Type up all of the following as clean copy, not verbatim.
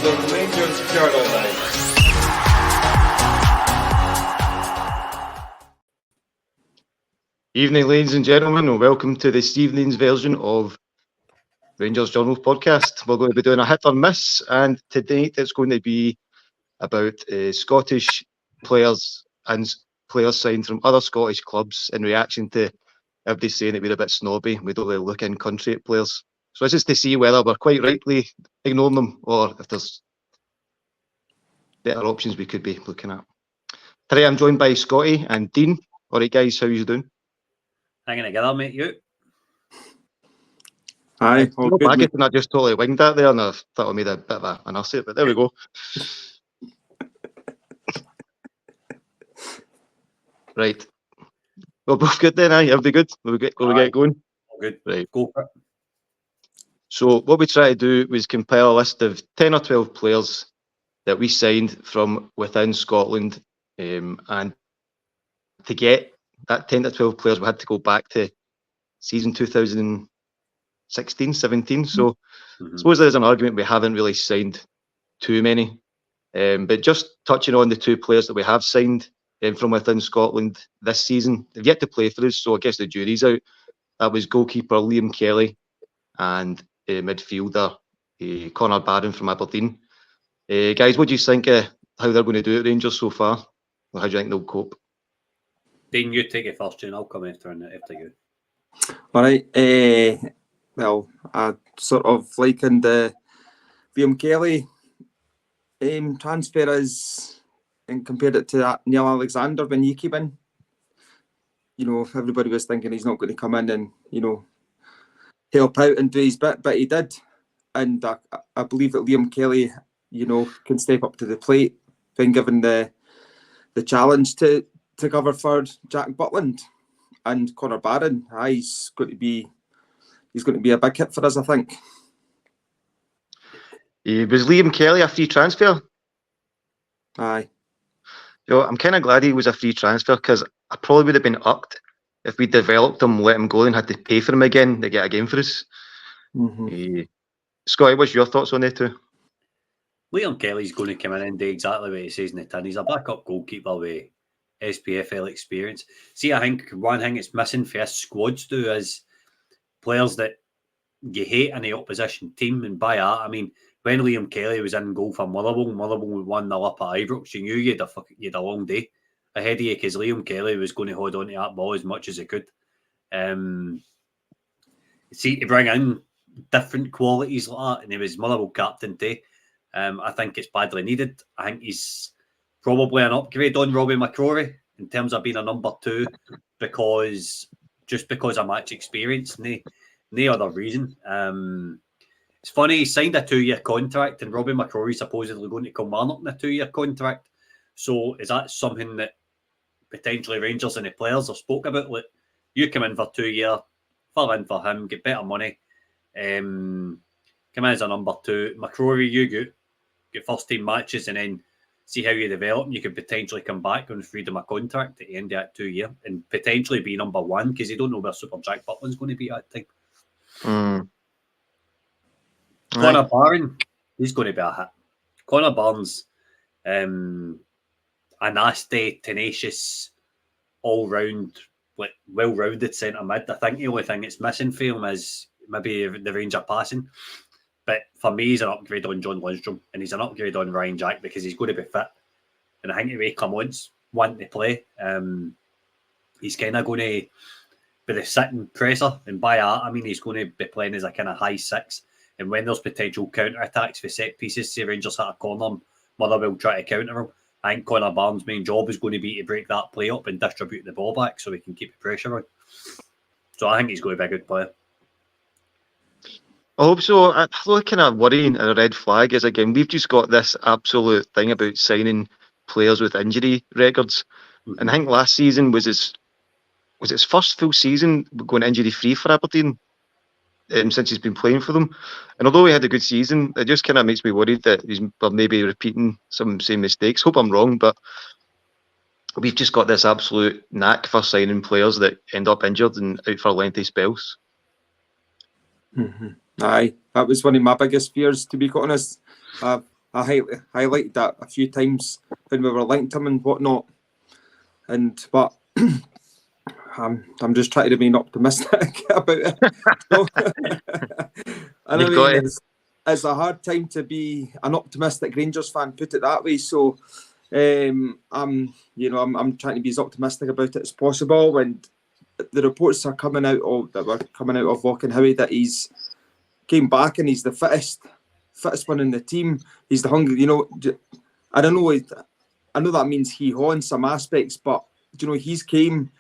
on Rangers Journal. Evening, ladies and gentlemen, and welcome to this evening's version of Rangers Journal podcast. We're going to be doing a hit or miss, and tonight it's going to be about Scottish players and players signed from other Scottish clubs in reaction to everybody saying that we're a bit snobby. We don't really look in country at players. So it's just to see whether we're quite rightly ignoring them or if there's better options we could be looking at. Today I'm joined by Scotty and Dean. All right, guys, how are you doing? Hanging together, mate, you? Aye, all good, mate. I just totally winged that there, and I thought I made a bit of an ass of it, but there we go. Right. We're both good then, aye? Everybody good? Will we get going? All good. Right. Go for it. So what we tried to do was compile a list of 10 or 12 players that we signed from within Scotland, and to get that 10 to 12 players, we had to go back to season 2016, 17. So I suppose there's an argument we haven't really signed too many. But just touching on the two players that we have signed from within Scotland this season, they've yet to play for us, so I guess the jury's out. That was goalkeeper Liam Kelly and midfielder Connor Barron from Aberdeen. Guys, what do you think of how they're going to do at Rangers so far? Or how do you think they'll cope? Dean, you take it first, and I'll come after you. All right. Well, I sort of likened the Liam Kelly transfer as, and compared it to that Neil Alexander when he came in. You know, everybody was thinking he's not going to come in and, you know, help out and do his bit, but he did. And I believe that Liam Kelly, you know, can step up to the plate when given the challenge to cover for Jack Butland. And Connor Barron, he's going to be a big hit for us, I think. Was Liam Kelly a free transfer? Aye. You know, I'm kind of glad he was a free transfer because I probably would have been ucked if we developed him, let him go, and had to pay for him again to get a game for us. Scotty, what's your thoughts on it too? Liam Kelly's going to come in and do exactly what he says in the tin. He's a backup goalkeeper with SPFL experience. See, I think one thing it's missing for us squads do is players that you hate in the opposition team, and by that I mean when Liam Kelly was in goal for Motherwell would 1-0 up at Ibrox, you knew you had a long day ahead of you because Liam Kelly was going to hold on to that ball as much as he could. See, to bring in different qualities like that, and he was Motherwell captain too. I think it's badly needed. I think he's probably an upgrade on Robbie McCrory in terms of being a number two, because of match experience, no other reason. It's funny, he signed a 2-year contract, and Robbie McCrory supposedly going to come on in a 2-year contract. So is that something that potentially Rangers and the players have spoke about? Like, you come in for 2 years, fill in for him, get better money, come in as a number two. McCrory, you get first team matches, and then see how you develop, and you could potentially come back on freedom of contract at the end of that 2 year and potentially be number one, because you don't know where Super Jack Butland's going to be at that time. Connor Barron, he's going to be a hit. Connor Barron's a nasty, tenacious, all-round, like, well-rounded centre mid. I think the only thing that's missing for him is maybe the range of passing. But for me, he's an upgrade on John Lundstrom, and he's an upgrade on Ryan Jack because he's going to be fit. And I think the way he comes wanting to play, he's kind of going to be the sitting presser. And by that, I mean he's going to be playing as a kind of high six. And when there's potential counter-attacks for set pieces, say Rangers hit a corner, Motherwell try to counter him, I think Connor Barron's main job is going to be to break that play up and distribute the ball back so we can keep the pressure on. So I think he's going to be a good player. I hope so. The kind of worrying and a red flag is, again, we've just got this absolute thing about signing players with injury records. And I think last season was his first full season going injury free for Aberdeen since he's been playing for them. And although he had a good season, it just kind of makes me worried that he's maybe repeating some same mistakes. Hope I'm wrong, but we've just got this absolute knack for signing players that end up injured and out for lengthy spells. Aye, that was one of my biggest fears, to be quite honest. I've highlighted that a few times when we were linked him and whatnot. But I'm just trying to remain optimistic about it. So, and You've got it. it's a hard time to be an optimistic Rangers fan, put it that way. So I'm trying to be as optimistic about it as possible. And the reports are coming out of Walking Howie that he's came back and he's the fittest one in the team. He's the hungry. I don't know. I know that means he-haw in some aspects, but he's came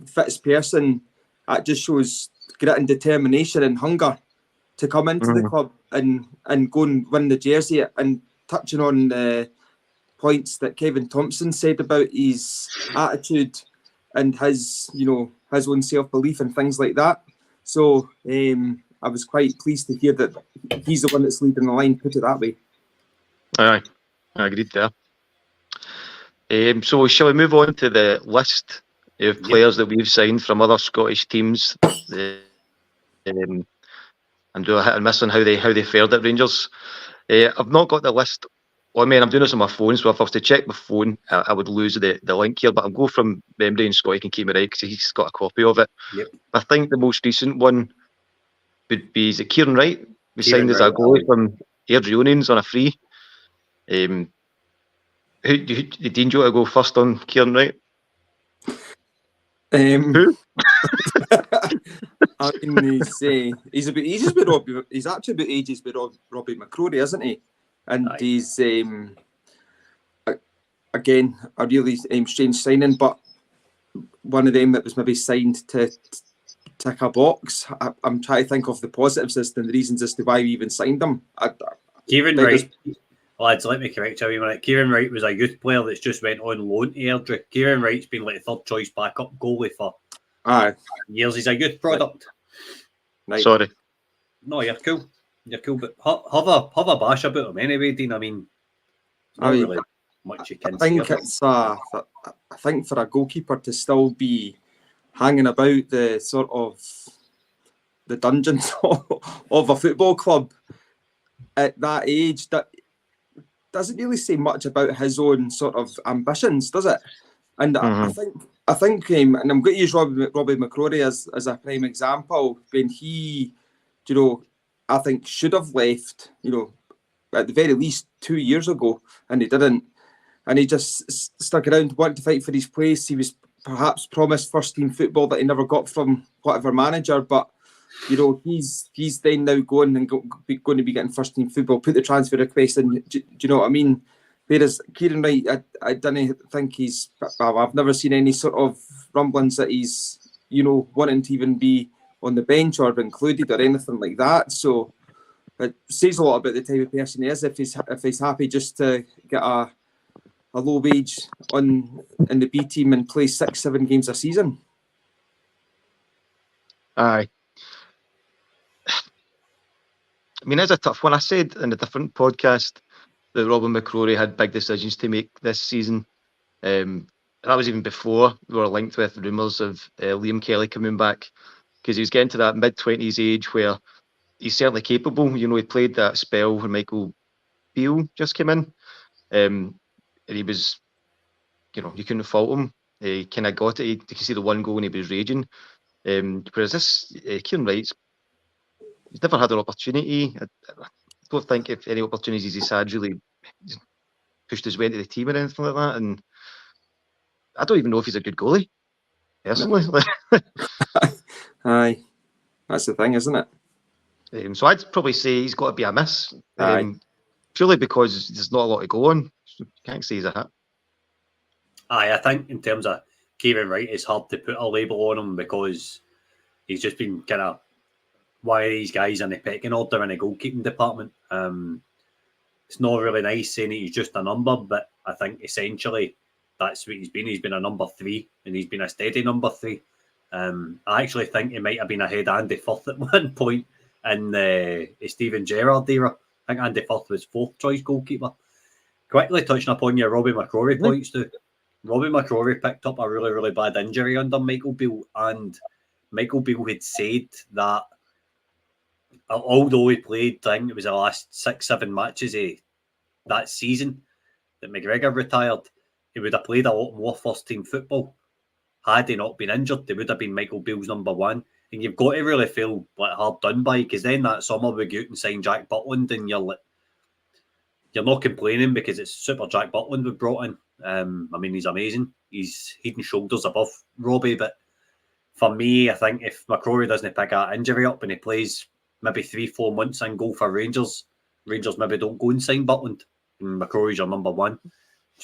fittest person. That just shows grit and determination and hunger to come into the club and go and win the jersey. And touching on the points that Kevin Thompson said about his attitude and his own self-belief and things like that. So I was quite pleased to hear that he's the one that's leading the line, put it that way. Aye, I agreed there. So shall we move on to the list of players that we've signed from other Scottish teams, and do a hit and miss on how they fared at Rangers? I've not got the list on me, and I'm doing this on my phone, so if I was to check my phone, I would lose the link here, but I'll go from memory, and Scotty can keep me right because he's got a copy of it. Yep. I think the most recent one would be, is it Kieran Wright? We signed as a goalie from Airdrieonians on a free. Who Dean, do you want to go first on Kieran Wright? Who? I mean, he's actually about ages with Robbie McCrory, isn't he? And he's again a really strange signing, but one of them that was maybe signed to tick a box. I'm trying to think of the positives and the reasons as to why we even signed him. Kieran Wright. Lads, let me correct you a minute. Kieran Wright was a youth player that's just went on loan to Airdrie. Kieran Wright's been like third choice backup goalie for years. He's a youth product. Right. Sorry. No, you're cool. You're cool, but have a bash about him anyway, Dean. I mean, not really much you can say. I think for a goalkeeper to still be hanging about the sort of the dungeons of a football club at that age, that doesn't really say much about his own sort of ambitions, does it? And I think, and I'm going to use Robbie McCrory as a prime example. When he, I think should have left, at the very least 2 years ago, and he didn't, and he just stuck around, wanting to fight for his place. He was perhaps promised first team football that he never got from whatever manager, but he's then now going to be getting first team football, put the transfer request in. Do you know what I mean? Whereas Kieran Wright, I don't think I've never seen any sort of rumblings that he's, wanting to even be on the bench or included or anything like that. So it says a lot about the type of person he is if he's happy just to get a low wage in the B team and play 6-7 games a season. Aye. I mean, it's a tough one. I said in a different podcast that Robin McCrory had big decisions to make this season. That was even before we were linked with rumours of Liam Kelly coming back, because he was getting to that mid-20s age where he's certainly capable. He played that spell when Michael Beale just came in. And he was, you couldn't fault him. He kind of got it. You could see the one goal and he was raging. Whereas this, Kieran Wright's, he's never had an opportunity. I don't think if any opportunities he's had really pushed his way into the team or anything like that. And I don't even know if he's a good goalie, personally. Aye, that's the thing, isn't it? So I'd probably say he's got to be a miss. Purely because there's not a lot to go on. So can't say he's a hit. Aye, I think in terms of Kieran Wright, it's hard to put a label on him because he's just been kind of one of these guys in the pecking order in the goalkeeping department. It's not really nice saying that he's just a number, but I think essentially that's what he's been. He's been a number 3, and he's been a steady number 3. I actually think he might have been ahead of Andy Firth at one point in the Steven Gerrard era. I think Andy Firth was 4th choice goalkeeper. Quickly touching upon your Robbie McCrory points too. Robbie McCrory picked up a really, really bad injury under Michael Beale, and Michael Beale had said that although he played, I think it was the last 6-7 matches that season that McGregor retired, he would have played a lot more first-team football. Had he not been injured, they would have been Michael Beale's number one. And you've got to really feel like hard done by, because then that summer we go out and sign Jack Butland, and you're not complaining because it's Super Jack Butland we brought in. I mean, he's amazing. He's head and shoulders above Robbie. But for me, I think if McCrory doesn't pick that injury up and he plays maybe 3-4 months and go for Rangers maybe don't go and sign Butland, and McCrory's your number one. Do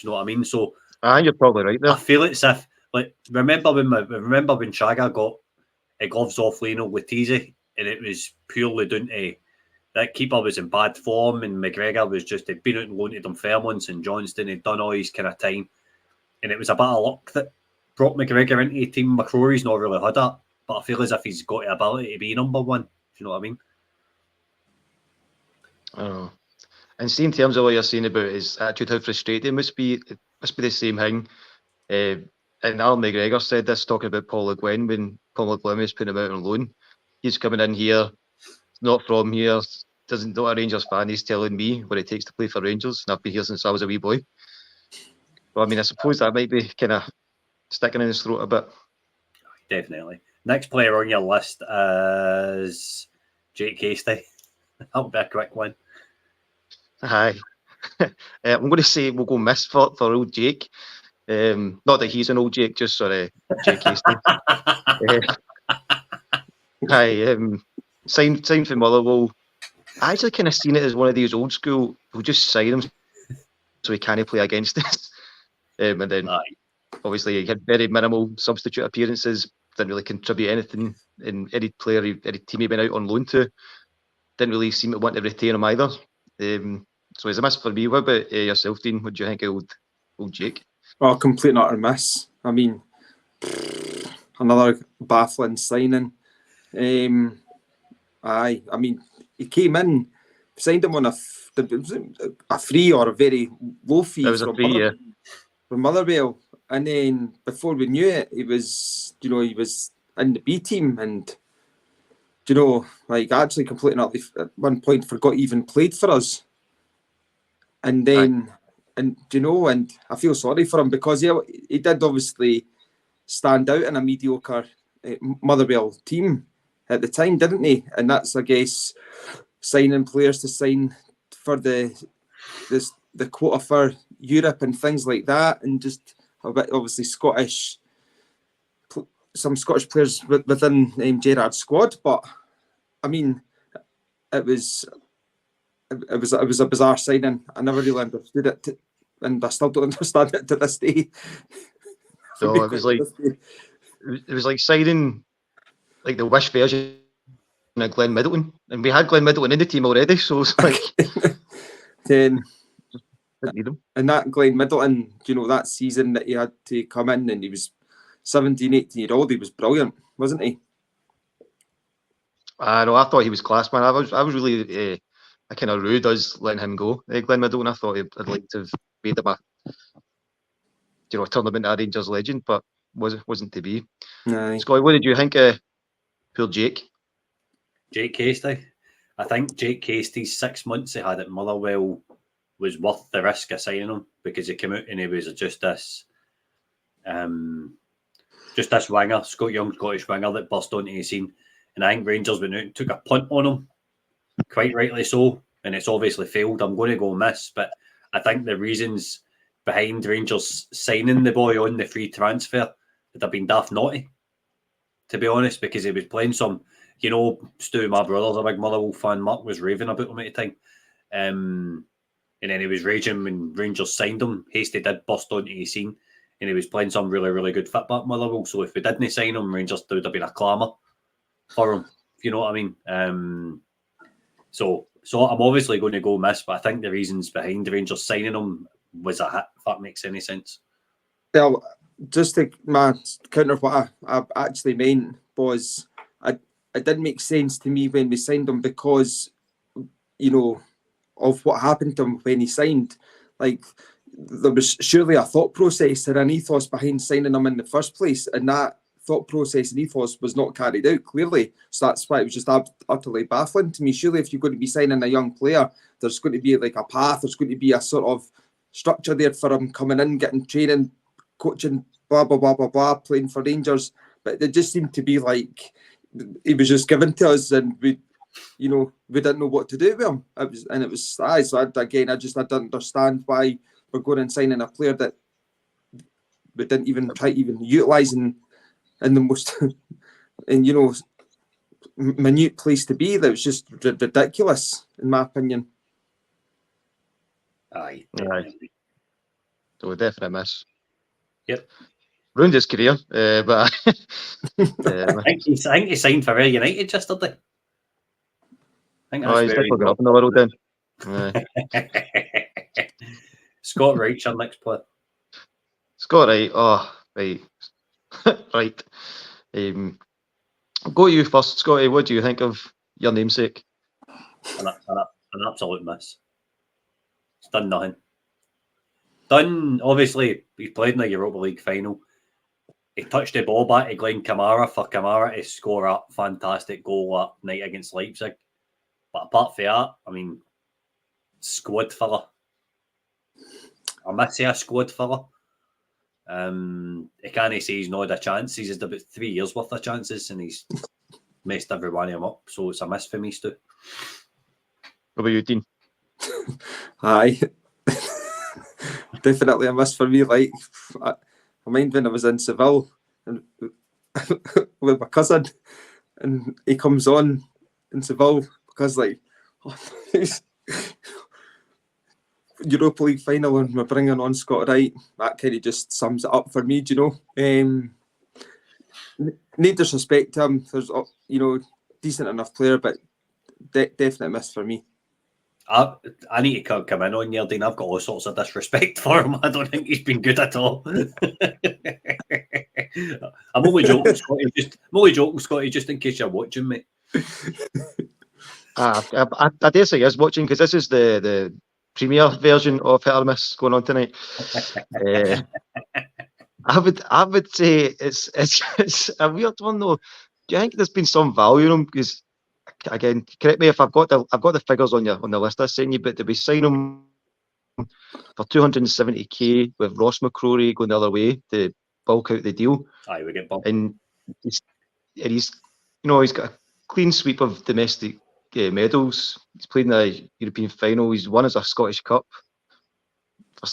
you know what I mean? So you're probably right there. I feel it's if, like, remember when Chaga got gloves off Lionel Letizi, and it was purely down to that keeper was in bad form, and McGregor was just, he'd been out and loaned to Dunfermline and Johnston, he'd done all his kind of time, and it was a bit of luck that brought McGregor into the team. McCrory's not really had that, but I feel as if he's got the ability to be number one. Do you know what I mean? I don't know. And see, in terms of what you're saying about his attitude, how frustrating it must be the same thing. And Alan McGregor said this, talking about Paul Le Guen, when Paul Le Guen was putting him out on loan. He's coming in here, not from here, not a Rangers fan. He's telling me what it takes to play for Rangers, and I've been here since I was a wee boy. Well, I mean, I suppose that might be kind of sticking in his throat a bit. Definitely. Next player on your list is Jake Hasty. That'll be a quick one. Aye. I'm going to say we'll go miss for old Jake. Not that he's an old Jake, just sorry, Jake Hasty. Signed for Motherwell. I actually kind of seen it as one of these old school who just sign him so he can't play against us. And then obviously he had very minimal substitute appearances, didn't really contribute anything in any team he went out on loan to. Didn't really seem to want to retain him either. So he's a miss for me. What about yourself, Dean? What do you think of old Jake? Oh, complete and utter miss. I mean, another baffling signing. I mean, he came in, signed him on a free or a very low fee. It was a free, from Motherwell, and then before we knew it, he was in the B team, and actually completely not at one point forgot he even played for us. And then, and I feel sorry for him because he did obviously stand out in a mediocre Motherwell team at the time, didn't he? And that's, I guess, signing players to sign for the quota for Europe and things like that, and just a bit obviously some Scottish players within Gerrard's squad. But I mean, it was a bizarre signing. I never really understood it, and I still don't understand it to this day. So it was like signing like the Wish version of Glenn Middleton, and we had Glenn Middleton in the team already, so it's like then didn't need him. And that Glenn Middleton, that season that he had to come in, and he was 17, 18-year-old, he was brilliant, wasn't he? No, I thought he was class, man. I was really kind of rude us letting him go. Glenn Middleton, I thought I'd like to have made him a tournament Rangers legend, but wasn't to be. Aye. Scotty, what did you think of poor Jake? Jake Hasty. I think Jake Hasty's 6 months he had at Motherwell was worth the risk of signing him, because he came out and he was just this winger, young Scottish winger that burst onto the scene. And I think Rangers went out and took a punt on him, quite rightly so, and it's obviously failed. I'm going to go miss, but I think the reasons behind Rangers signing the boy on the free transfer would have been daft naughty, to be honest, because he was playing some, Stu, my brother's a big Motherwell fan, Mark was raving about him at the time. And then he was raging when Rangers signed him. Hasty did burst onto the scene, and he was playing some really, really good football at Motherwell. So if we didn't sign him, Rangers, there would have been a clamour for him, if you know what I mean. So I'm obviously going to go miss, but I think the reasons behind the Rangers signing him was a hit, if that makes any sense. Well, just to counter what I actually meant was, it didn't make sense to me when we signed him because, of what happened to him when he signed. Like, there was surely a thought process and an ethos behind signing him in the first place, and that thought process and ethos was not carried out clearly. So that's why it was just utterly baffling to me. Surely if you're going to be signing a young player, there's going to be like a path, there's going to be a sort of structure there for him coming in, getting training, coaching, blah, blah, blah, blah, blah, playing for Rangers. But it just seemed to be like he was just given to us and we didn't know what to do with him. So I didn't understand why we're going and signing a player that we didn't even try to even utilise in the most minute place to be. That was just ridiculous, in my opinion. Aye. So definitely miss. Yep. Ruined his career, but I think he signed for Real United yesterday. I think he's definitely going up in the world then. Scott Wright's our next player. Scott Wright. Oh, right. Right. I'll go to you first, Scotty. What do you think of your namesake? An absolute miss. He's done nothing. Obviously, he played in the Europa League final. He touched the ball back to Glenn Kamara for Kamara to score a fantastic goal that night against Leipzig. But apart from that, I mean, squad filler. I must say a squad filler. I can't say he's not had a chance. He's had about 3 years worth of chances and he's messed every one of them up. So it's a miss for me, Stu. What about you, Dean? Aye. Definitely a miss for me. Like, I mind when I was in Seville and with my cousin and he comes on in Seville because like Europa League final and we're bringing on Scott Wright. That kind of just sums it up for me, do you know? No disrespect to him. There's, decent enough player, but definitely miss for me. I need to come in on here, Dean. I've got all sorts of disrespect for him. I don't think he's been good at all. I'm only joking, Scotty, just in case you're watching me. I dare say he is watching because this is the premiere version of Hit or Miss going on tonight. I would say it's a weird one though. Do you think there's been some value in him? Because again, correct me if I've got the figures on the list I sent you, but did we sign him for 270k with Ross McCrory going the other way to bulk out the deal? Aye, we get bumped. And he's got a clean sweep of domestic medals. He's played in the European final. He's won as a Scottish Cup. For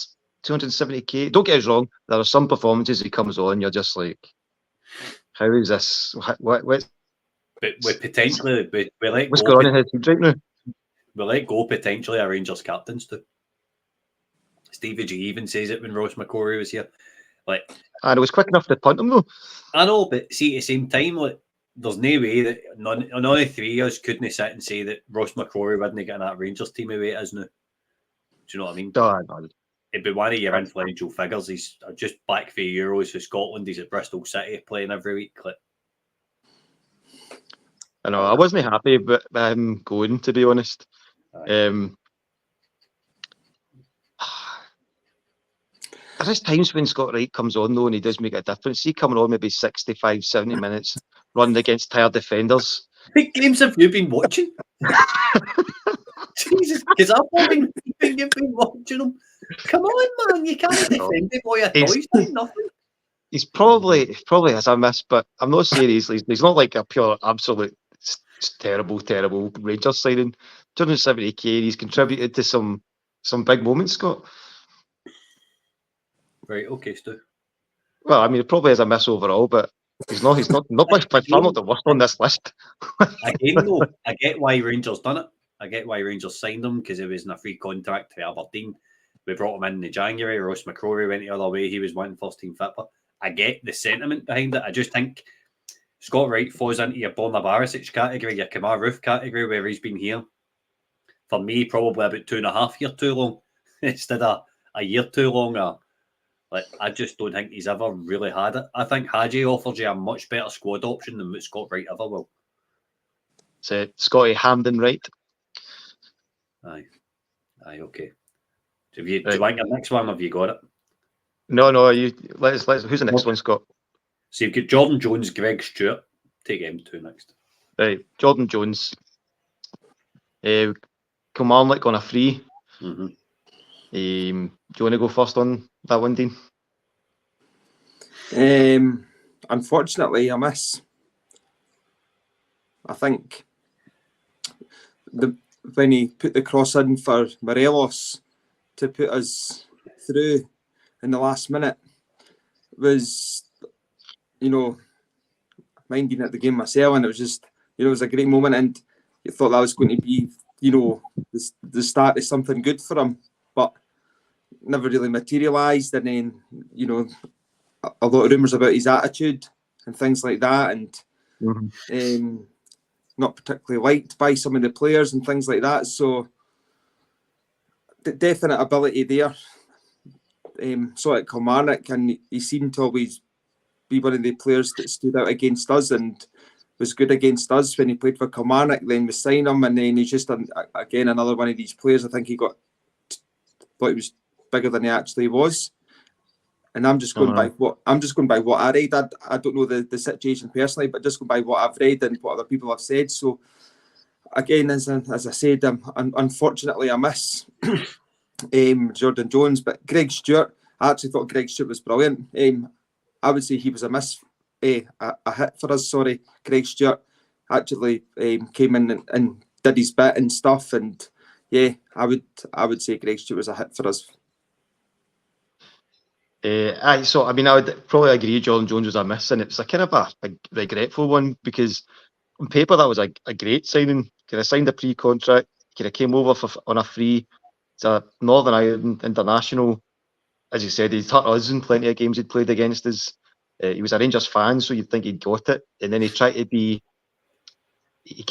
270k. Don't get us wrong. There are some performances he comes on. You're just like, how is this? What? But we potentially we let What's go. going on in his team right now? We let go potentially our Rangers captains too. Stevie G even says it when Ross McCrory was here. Like, and it was quick enough to punt him though. I know, but see, at the same time, like, there's no way that none of the three of us couldn't sit and say that Ross McCrory wouldn't get that Rangers team away it is now. Do you know what I mean? No. It'd be one of your influential figures. He's just back for Euros for Scotland. He's at Bristol City playing every week. Like, I know. I wasn't happy with him going, to be honest. There is times when Scott Wright comes on though and he does make a difference. He coming on maybe 65, 70 minutes, running against tired defenders. what games have you been watching? Jesus, because I've not been you've been watching them. Come on, man, you can't defend it while your toys doing nothing. He's probably has a miss, but I'm not saying he's not like a pure absolute terrible Rangers signing. 270k, he's contributed to some big moments, Scott. Right, okay, Stu. Well, I mean, it probably has a miss overall, but he's not by far not the worst on this list. Again, though, I get why Rangers done it. I get why Rangers signed him because he was in a free contract to Aberdeen. We brought him in January. Ross McCrory went the other way. He was wanting first team fit. I get the sentiment behind it. I just think Scott Wright falls into your Borna Barisic category, your Kamar Roof category, where he's been here for me probably about 2.5 years too long instead of a year too long. Like, I just don't think he's ever really had it. I think Hadji offers you a much better squad option than what Scott Wright ever will. So Scotty Hamden Wright. Aye, okay. Do you want your next one? Have you got it? No. You let's. Who's the next one, Scott? So you've got Jordan Jones, Greg Stewart. Take them two next. Right, Jordan Jones. Kilmarnock on a free. Mm-hmm. Do you want to go first on that one, Dean? Unfortunately, I miss. I think when he put the cross in for Morelos to put us through in the last minute was, mind being at the game myself, and it was just, it was a great moment, and you thought that was going to be, the start of something good for him, but never really materialised. And then, a lot of rumours about his attitude and things like that, and not particularly liked by some of the players and things like that. So, the definite ability there. So at Kilmarnock, and he seemed to always be one of the players that stood out against us and was good against us when he played for Kilmarnock. Then we signed him, and then he's just again another one of these players. I think he thought he was bigger than he actually was. And I'm just going by what I read. I don't know the situation personally, but just going by what I've read and what other people have said. So again, as I said, unfortunately I miss Jordan Jones, but Greg Stewart. I actually thought Greg Stewart was brilliant. I would say he was a hit for us. Sorry, Greg Stewart actually came in and did his bit and stuff. And yeah, I would say Greg Stewart was a hit for us. I would probably agree Jordan Jones was a miss, and it's a kind of a regretful one, because on paper that was a great signing. Could have signed a pre-contract, could have came over on a free. It's a Northern Ireland international. As you said, he's hurt us in plenty of games he'd played against us. He was a Rangers fan, so you'd think he'd got it. And then he came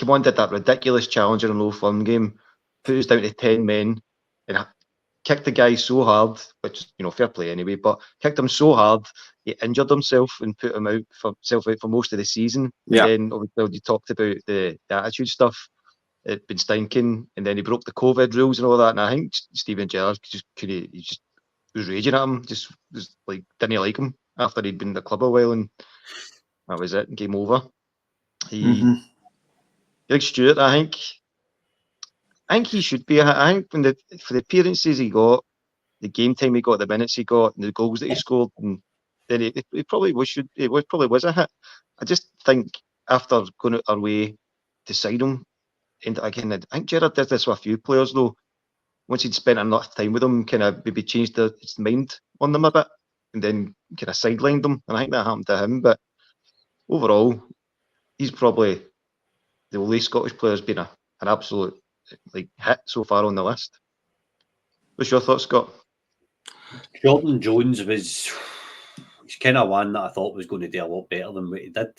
on, did that ridiculous challenger and low firm game, put us down to 10 men, and kicked the guy so hard, which, fair play anyway, but kicked him so hard, he injured himself and put him out for most of the season. Yeah. And then, obviously, you talked about the attitude stuff. It'd been stinking, and then he broke the COVID rules and all that. And I think Steven Gerrard he was raging at him, just was like, didn't like him after he'd been in the club a while, and that was it, game over. Greg Stewart, I think he should be. I think for the appearances he got, the game time he got, the minutes he got, and the goals that he scored, and then he probably was a hit. I just think after going out our way to sign him, and again, I think Gerrard did this with a few players though. Once he'd spent enough time with them, kind of maybe changed his mind on them a bit, and then kind of sidelined them. And I think that happened to him. But overall, he's probably the only Scottish player who's been an absolute hit so far on the list. What's your thoughts, Scott? Jordan Jones he's kind of one that I thought was going to do a lot better than what he did.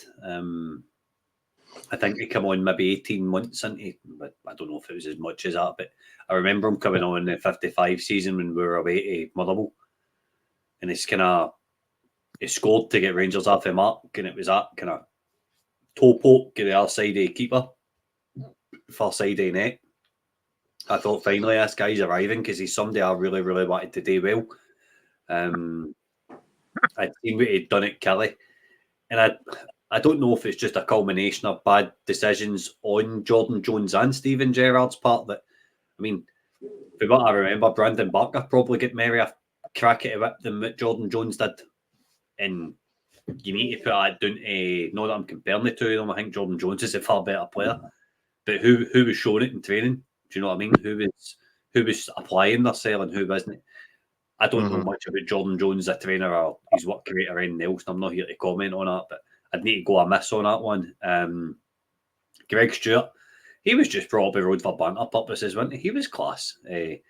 I think he came on maybe 18 months into, but I don't know if it was as much as that, but I remember him coming on in the 55 season when we were away to Motherwell, and he scored to get Rangers off the mark, and it was that kind of toe poke to the other side of the keeper, far side of the net. I thought finally this guy's arriving, because he's somebody I really, really wanted to do well. I'd seen what he'd done at Kelly, and I don't know if it's just a culmination of bad decisions on Jordan Jones and Steven Gerrard's part. That, I mean, for what I remember, Brandon Barker probably get maybe a crack at it than what Jordan Jones did. And you need to put that down to, not that I'm comparing the two of them, I think Jordan Jones is a far better player, but who was showing it in training? Do you know what I mean? Who was applying their sell and who wasn't? I don't know much about Jordan Jones as a trainer or his work rate or anything else. I'm not here to comment on that, but I'd need to go a miss on that one. Greg Stewart, he was just probably rode for banter purposes, wasn't he? He was class. I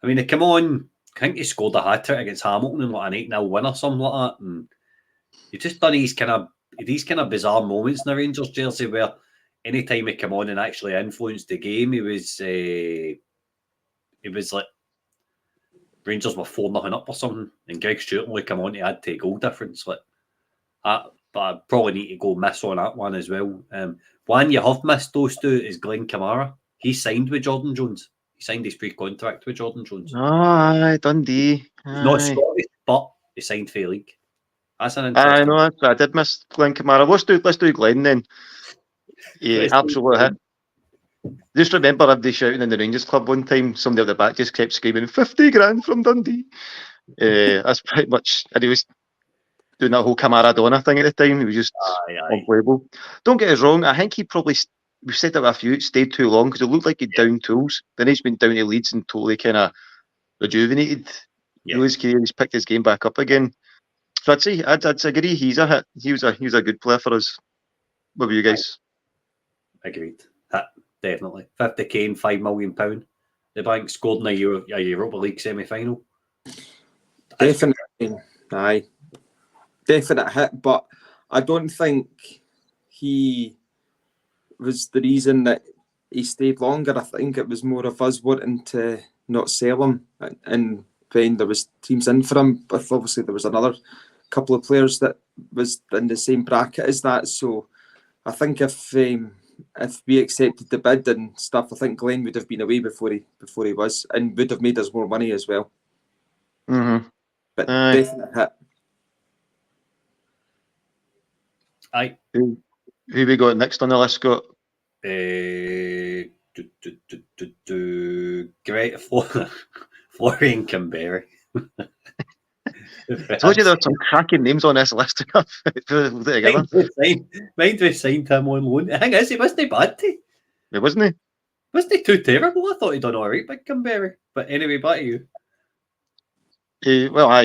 mean, he came on, I think he scored a hat-trick against Hamilton in like an 8-0 win or something like that. And he just done these kind of bizarre moments in the Rangers jersey where anytime he came on and actually influenced the game, it was like Rangers were 4-0 up or something, and Greg Stewart only come on to add to goal difference. But I probably need to go miss on that one as well. One you have missed those two is Glenn Kamara. He signed with Jordan Jones. He signed his pre-contract with Jordan Jones. Aye, Dundee. He's not Scottish, but he signed for the league. That's an I interesting. know. I did miss Glenn Kamara. Let's do Glenn then. Yeah, absolute hit. Just remember everybody shouting in the Rangers club one time, somebody at the back just kept screaming, 50 grand from Dundee. That's pretty much, and he was doing that whole Camaradona thing at the time. He was just unplayable. Don't get us wrong, I think he probably, we've said that a few, stayed too long because it looked like he'd down tools. Then he's been down to Leeds and totally kind of rejuvenated. His career, he's picked his game back up again. So I'd say, I'd agree, he's a hit. He was a good player for us. What about you guys? Agreed. Hit, definitely. 50k and £5 million. The bank scored in a Europa League semi-final. Definitely, aye. Definite hit, but I don't think he was the reason that he stayed longer. I think it was more of us wanting to not sell him, and when there was teams in for him, but obviously there was another couple of players that was in the same bracket as that. So I think if we accepted the bid and stuff, I think Glenn would have been away before he was, and would have made us more money as well. Mm-hmm. But definite hit. Aye. Who we got next on the list, Scott? Great Florian Kimberry. I told you there were some cracking names on this list. Mind we signed him on loan. The thing is, he wasn't bad, wasn't he? Wasn't he too terrible? I thought he'd done all right, Big Kimberry. But anyway, back to you.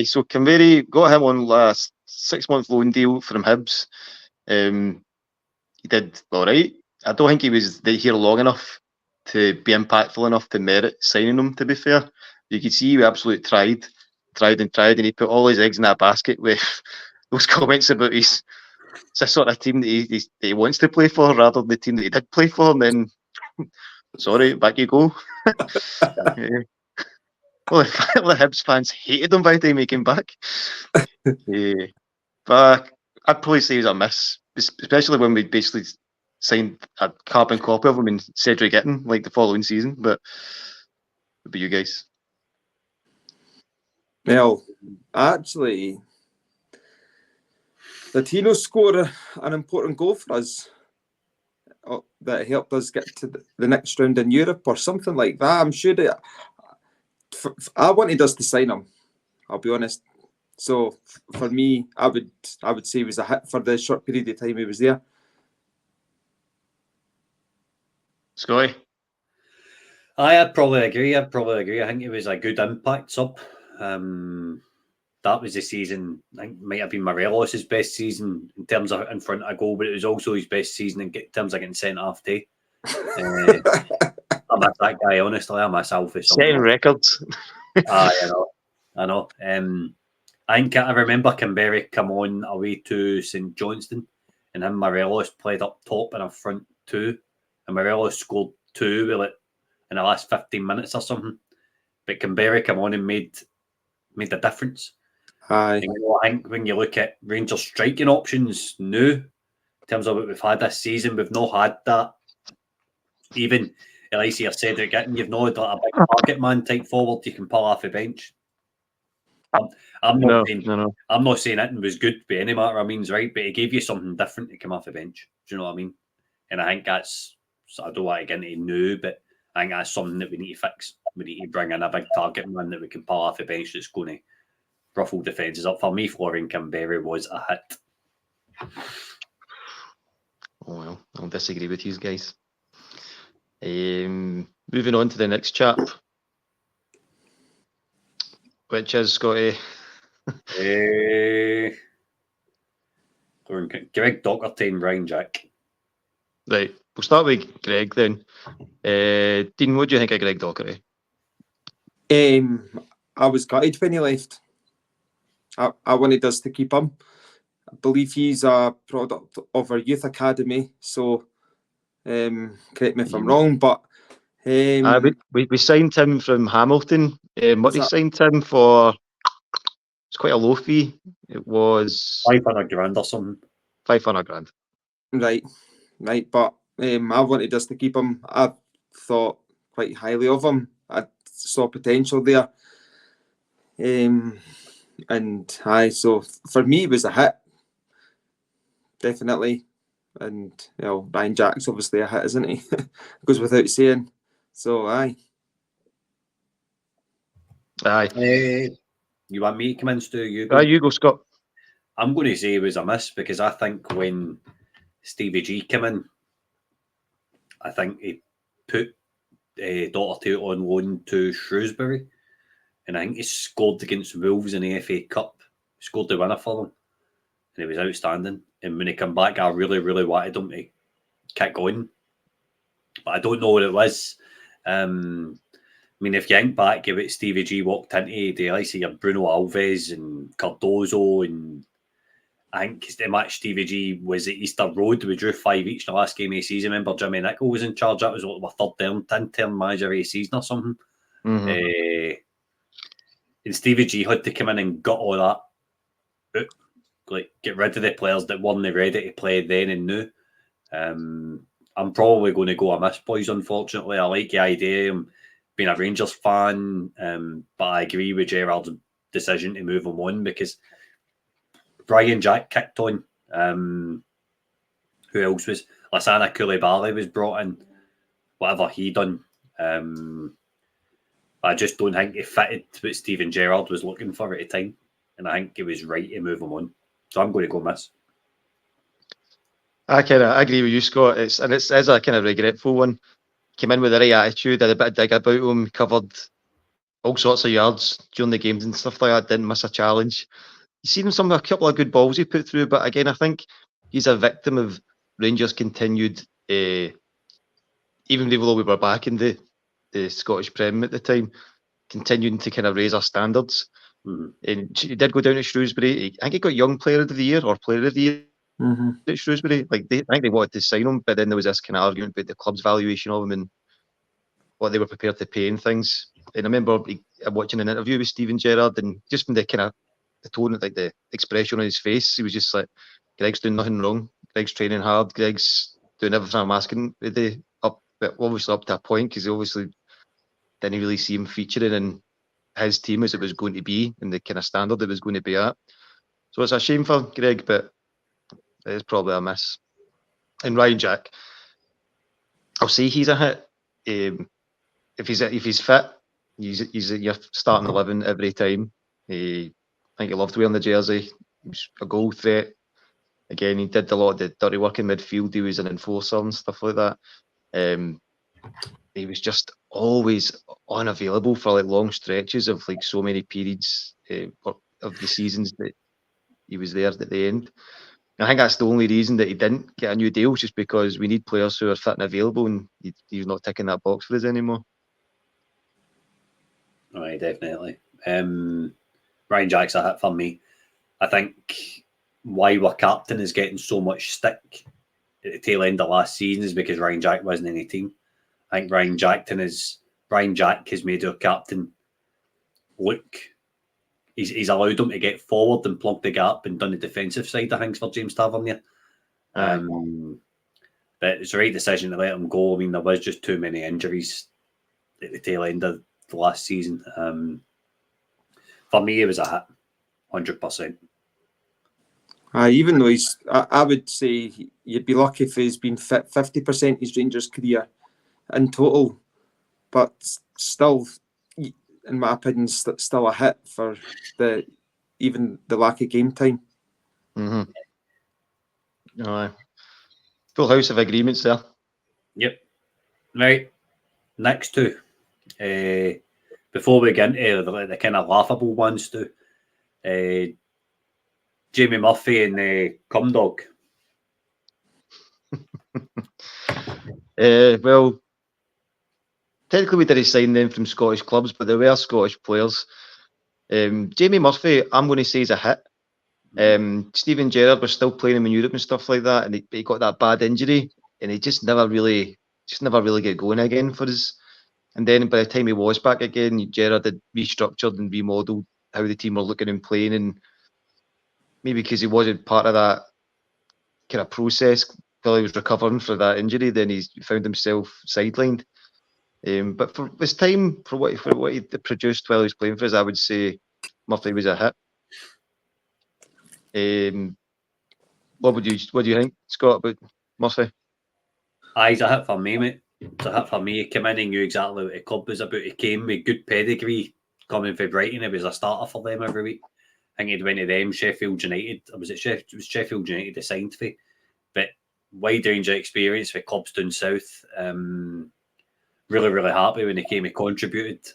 So Kimberry got him on last 6-month loan deal from Hibs. He did all right. I don't think he was here long enough to be impactful enough to merit signing him, to be fair. You could see he absolutely tried, and he put all his eggs in that basket with those comments about it's the sort of team that he wants to play for rather than the team that he did play for, and then sorry, back you go. Well, the Hibs fans hated him by the time he came back. But I'd probably say he was a miss, especially when we basically signed a carbon copy of him in Cedric Itten like the following season. But what about you guys? Well, actually, did Deano score an important goal for us that helped us get to the next round in Europe or something like that? I'm sure that I wanted us to sign him, I'll be honest. So for me, I would say he was a hit for the short period of time he was there. Scotty? I'd probably agree. I think it was a good impact sub. That was the season. I think might have been Morelos' best season in terms of in front of goal, but it was also his best season in terms of getting sent off too. I miss that guy, honestly. I myself is setting records. I know. I think I remember Kimberry come on away to St Johnstone, and him Morelos played up top and up front too, and Morelos scored 2 in the last 15 minutes or something. But Kimberry come on and made the difference. Aye. And, I think when you look at Rangers striking options now, in terms of what we've had this season, we've not had that. Even like you said, you've not had a big target man type forward you can pull off the bench. I'm not saying it was good by any matter of means, right? But it gave you something different to come off the bench. Do you know what I mean? And I think that's, I don't want to get into new, but I think that's something that we need to fix. We need to bring in a big target man that we can pull off the bench that's going to ruffle defences up. For me, Florian Kimberry was a hit. Oh, well, I'll disagree with you guys. Moving on to the next chap, which is Scotty. Greg Docherty and Ryan Jack. Right, we'll start with Greg then. Dean, what do you think of Greg Docherty? I was gutted when he left. I wanted us to keep him. I believe he's a product of our youth academy, so correct me if I'm wrong, but we signed him from Hamilton. Murray signed him for, it's quite a low fee. It was 500 grand or something. 500 grand. Right, but I wanted us to keep him. I thought quite highly of him. I saw potential there. So for me, it was a hit. Definitely. and Ryan Jack's obviously a hit, isn't he? Goes without saying. So aye. You want me to come in, Stu? You go. You go, Scott. I'm going to say it was a miss because I think when Stevie G came in, I think he put Doherty on loan to Shrewsbury, and I think he scored against Wolves in the FA Cup. He scored the winner for them, and he was outstanding. And when he came back, I really, really wanted him to kick on, but I don't know what it was. I mean, if you think back, about Stevie G walked into the likes of your Bruno Alves and Cardozo, and I think the match Stevie G was at Easter Road. We drew 5 each in the last game of the season. Remember, Jimmy Nicholl was in charge. That was my third term manager of the season or something. Mm-hmm. And Stevie G had to come in and gut all that out, like get rid of the players that weren't ready to play then and now. I'm probably going to go a miss, boys, unfortunately. I like the idea of being a Rangers fan, but I agree with Gerrard's decision to move him on because Ryan Jack kicked on. Who else was? Lassana Coulibaly was brought in. Whatever he done. I just don't think he fitted what Steven Gerrard was looking for at the time. And I think it was right to move him on. So I'm going to go miss. I agree with you, Scott. It's a kind of regretful one. Came in with the right attitude, had a bit of dig about him, covered all sorts of yards during the games and stuff like that. Didn't miss a challenge. You seen him a couple of good balls he put through, but again, I think he's a victim of Rangers' continued, even though we were back in the Scottish Prem at the time, continuing to kind of raise our standards. Mm-hmm. And he did go down to Shrewsbury. I think he got Young Player of the Year or Player of the Year at Shrewsbury. I think they wanted to sign him, but then there was this kind of argument about the club's valuation of him and what they were prepared to pay and things. And I remember watching an interview with Steven Gerrard, and just from the kind of the tone, like the expression on his face, he was just like, Greg's doing nothing wrong. Greg's training hard. Greg's doing everything I'm asking but obviously up to a point, because he obviously didn't really see him featuring in his team as it was going to be and the kind of standard it was going to be at. So it's a shame for Greg, but it's probably a miss. And Ryan Jack, I'll say he's a hit. If he's fit, he's your starting 11 every time. I think he loved wearing the jersey. He was a goal threat. Again, he did a lot of the dirty work in midfield. He was an enforcer and stuff like that. He was just always unavailable for like long stretches of like so many periods of the seasons that he was there at the end. I think that's the only reason that he didn't get a new deal, just because we need players who are fit and available, and he's not ticking that box for us anymore. Right, definitely. Ryan Jack's a hit for me. I think why our captain is getting so much stick at the tail end of last season is because Ryan Jack wasn't in the team. I think Ryan Jack has made our captain look. He's allowed him to get forward and plug the gap and done the defensive side of things for James Tavernier. But it's the right decision to let him go. I mean, there was just too many injuries at the tail end of the last season. For me, it was a hit, 100%. Even though I would say you'd be lucky if he's been fit 50% his Rangers career in total, but still, in my opinion, still a hit for even the lack of game time. Full house of agreements there. Yep. Right. Next two. Before we get into the kind of laughable ones, too. Jamie Murphy and Cumdog. Well, technically we didn't sign them from Scottish clubs, but they were Scottish players. Jamie Murphy, I'm going to say, is a hit. Steven Gerrard was still playing him in Europe and stuff like that, and he got that bad injury, and he just never really get going again for us. And then by the time he was back again, Gerrard had restructured and remodelled how the team were looking and playing, and maybe because he wasn't part of that kind of process while he was recovering for that injury, then he found himself sidelined. But for his time, for what he produced while he was playing for us, I would say Murphy was a hit. What do you think, Scott? About Murphy? Aye, it's a hit for me, mate. It's a hit for me. He came in and knew exactly what the club was about. He came with good pedigree coming from Brighton. He was a starter for them every week. I think he'd went to them, Sheffield United. Or was it Sheffield United they signed for? But wide range of experience with clubs down south. Really, really happy when he came and contributed.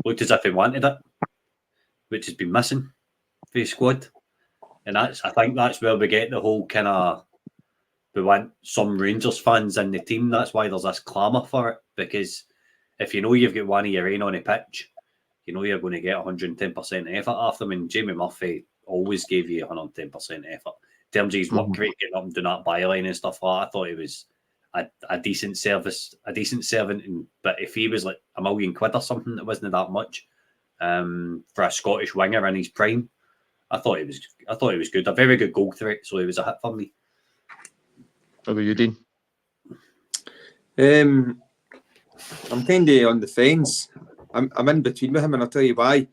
Looked as if he wanted it, which has been missing for his squad. And I think that's where we get the whole kind of, we want some Rangers fans in the team. That's why there's this clamour for it. Because if you know you've got one of your own on the pitch, you know you're going to get 110% effort off them. And Jamie Murphy always gave you 110% effort. In terms of his work rate, getting up and doing that byline and stuff like that, I thought he was a decent servant. But if he was like £1 million or something, it wasn't that much for a Scottish winger in his prime. I thought he was good. A very good goal threat, so he was a hit for me. How about you, Dean? I'm kind of on the fence. I'm in between with him, and I'll tell you why.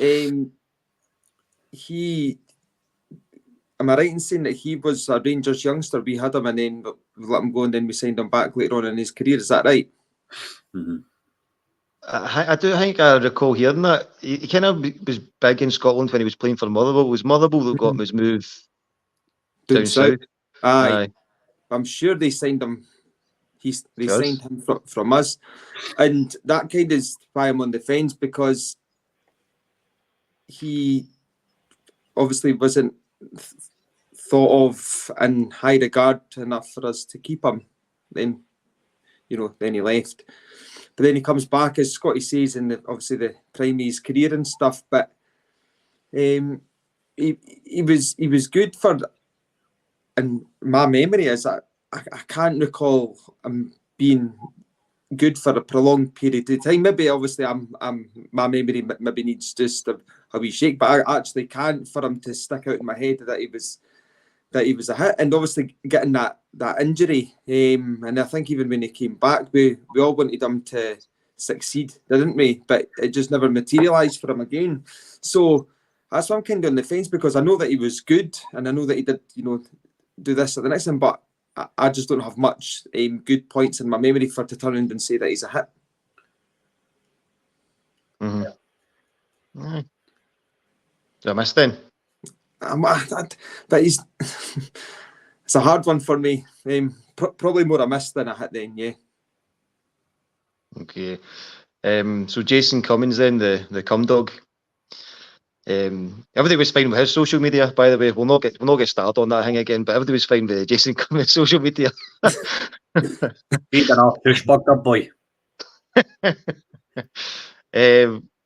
Am I right in saying that he was a Rangers youngster? We had him and then we let him go, and then we signed him back later on in his career. Is that right? Mm-hmm. I do think I recall hearing that. He kind of was big in Scotland when he was playing for Motherwell. Was Motherwell that got him his move down south? Aye. I'm sure they signed him. They signed him from us. And that kind of is why I'm on the fence, because he obviously wasn't thought of in high regard enough for us to keep him. Then he left. But then he comes back, as Scotty says, in obviously the prime of his career and stuff. But he was good for, and my memory is that I can't recall him being good for a prolonged period of time. Maybe obviously my memory maybe needs just a wee shake, but I actually can't for him to stick out in my head that he was a hit. And obviously getting that injury, and I think even when he came back, we all wanted him to succeed, didn't we? But it just never materialised for him again. So that's why I'm kind of on the fence, because I know that he was good, and I know that he did, do this at the next time, but I just don't have much good points in my memory for to turn around and say that he's a hit. Mm-hmm. Yeah. So I missed then. But he's it's a hard one for me. Probably more a miss than a hit then, yeah. Okay. So Jason Cummings then, the cum dog. Everything was fine with his social media, by the way. We'll not get started on that thing again, but everything was fine with Jason Cummings' social media. He's an push-bugger boy.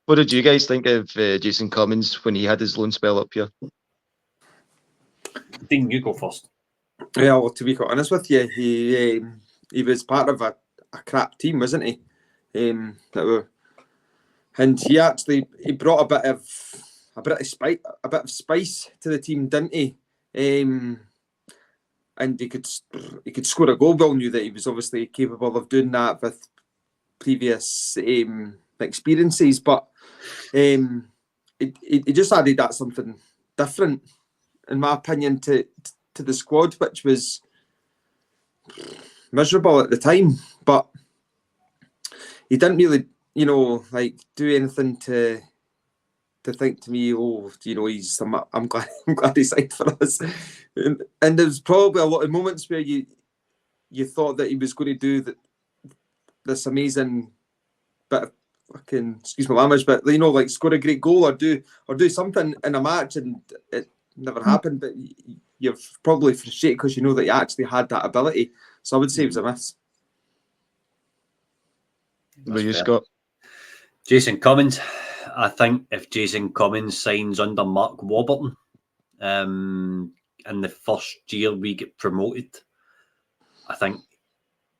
What did you guys think of Jason Cummings when he had his loan spell up here? Dean, you go first. Yeah, well, to be quite honest with you, he was part of a crap team, wasn't he? And he brought a bit of spice to the team, didn't he? And he could score a goal. We all knew that he was obviously capable of doing that with previous experiences, but he just added that something different, in my opinion, to the squad, which was miserable at the time. But he didn't really, do anything to think to me, I'm glad he signed for us. And there's probably a lot of moments where you thought that he was going to do this amazing bit of fucking, excuse my language, but like score a great goal or do something in a match, and it never happened. But you're probably frustrated because you know that he actually had that ability. So I would say it was a miss. What about you, Scott? Jason Cummings. I think if Jason Cummings signs under Mark Warburton, in the first year we get promoted, I think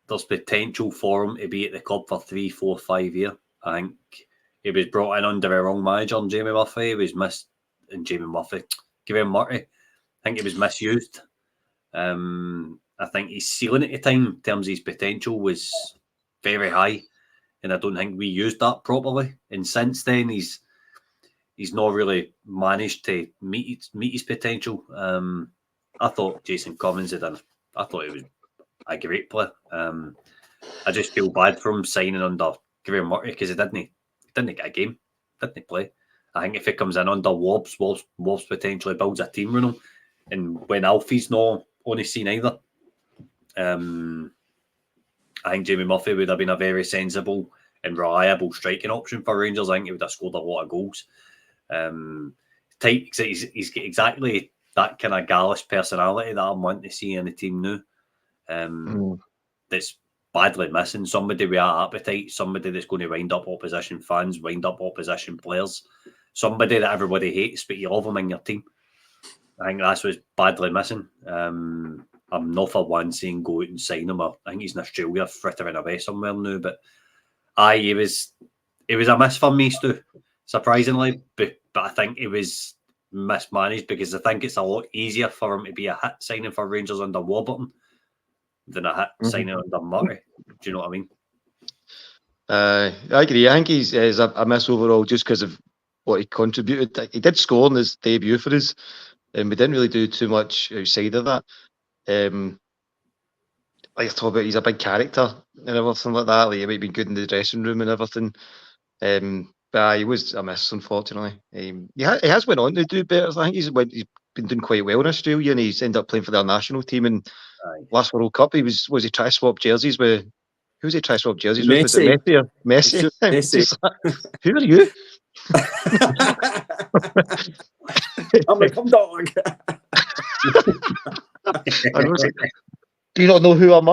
there's potential for him to be at the club for 3, 4, 5 years. I think he was brought in under a wrong manager, and Jamie Murphy. He was missed, and Graham Murray. I think he was misused. I think his ceiling at the time, in terms of his potential, was very high, and I don't think we used that properly. And since then, he's not really managed to meet his potential. I thought Jason Cummings had a I thought he was a great player. I just feel bad for him signing under Graham Murray because he didn't get a game, didn't play. I think if he comes in under Wobbs potentially builds a team around him. And when Alfie's not on the scene either, I think Jamie Murphy would have been a very sensible and reliable striking option for Rangers. I think he would have scored a lot of goals. He's got exactly that kind of Gallus personality that I'm wanting to see in the team now. That's badly missing. Somebody with that appetite, somebody that's going to wind up opposition fans, wind up opposition players, somebody that everybody hates, but you love them in your team. I think that's what's badly missing. I'm not for one saying go out and sign him. I think he's in Australia frittering away somewhere now. But he was a miss for me, Stu, surprisingly. But I think it was mismanaged because I think it's a lot easier for him to be a hit signing for Rangers under Warburton than a hit signing under Murray. Do you know what I mean? I agree. I think he's a miss overall just because of what he contributed. He did score in his debut for us, and we didn't really do too much outside of that. Like I talk about, he's a big character and everything like that. Like he might be good in the dressing room and everything. But he was a miss, unfortunately. He has went on to do better. I think he's been doing quite well in Australia, and he's ended up playing for their national team. And last World Cup, he try swap jerseys with. Who was he try swap jerseys with? Was it Messi or Messi? Messi. Who are you? I'm a cum dog. Do you not know who I'm?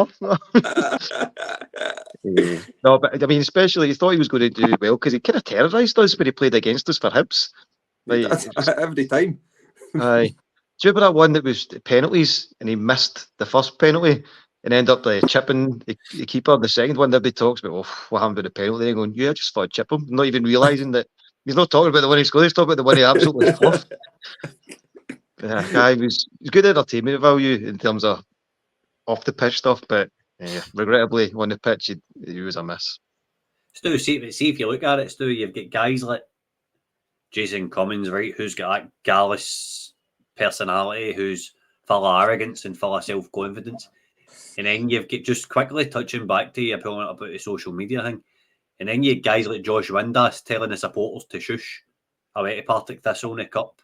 No, but I mean, especially he thought he was going to do well because he kind of terrorised us when he played against us for Hibs. Like, every time. Aye. Do you remember that one that was penalties and he missed the first penalty and ended up chipping the keeper? The second one, everybody talks about, what happened with the penalty? And going, yeah, I just thought I'd chip him, not even realising that he's not talking about the one he scored, he's talking about the one he absolutely fluffed. He was good entertainment value in terms of off the pitch stuff, but regrettably on the pitch he was a miss. Stu, see if you look at it, Stu, you've got guys like Jason Cummings, right, who's got that Gallus personality, who's full of arrogance and full of self-confidence. And then you've got, just quickly touching back to you pulling it about the social media thing, and then you have guys like Josh Windass telling the supporters to shush away to Partick Thistle in the Cup,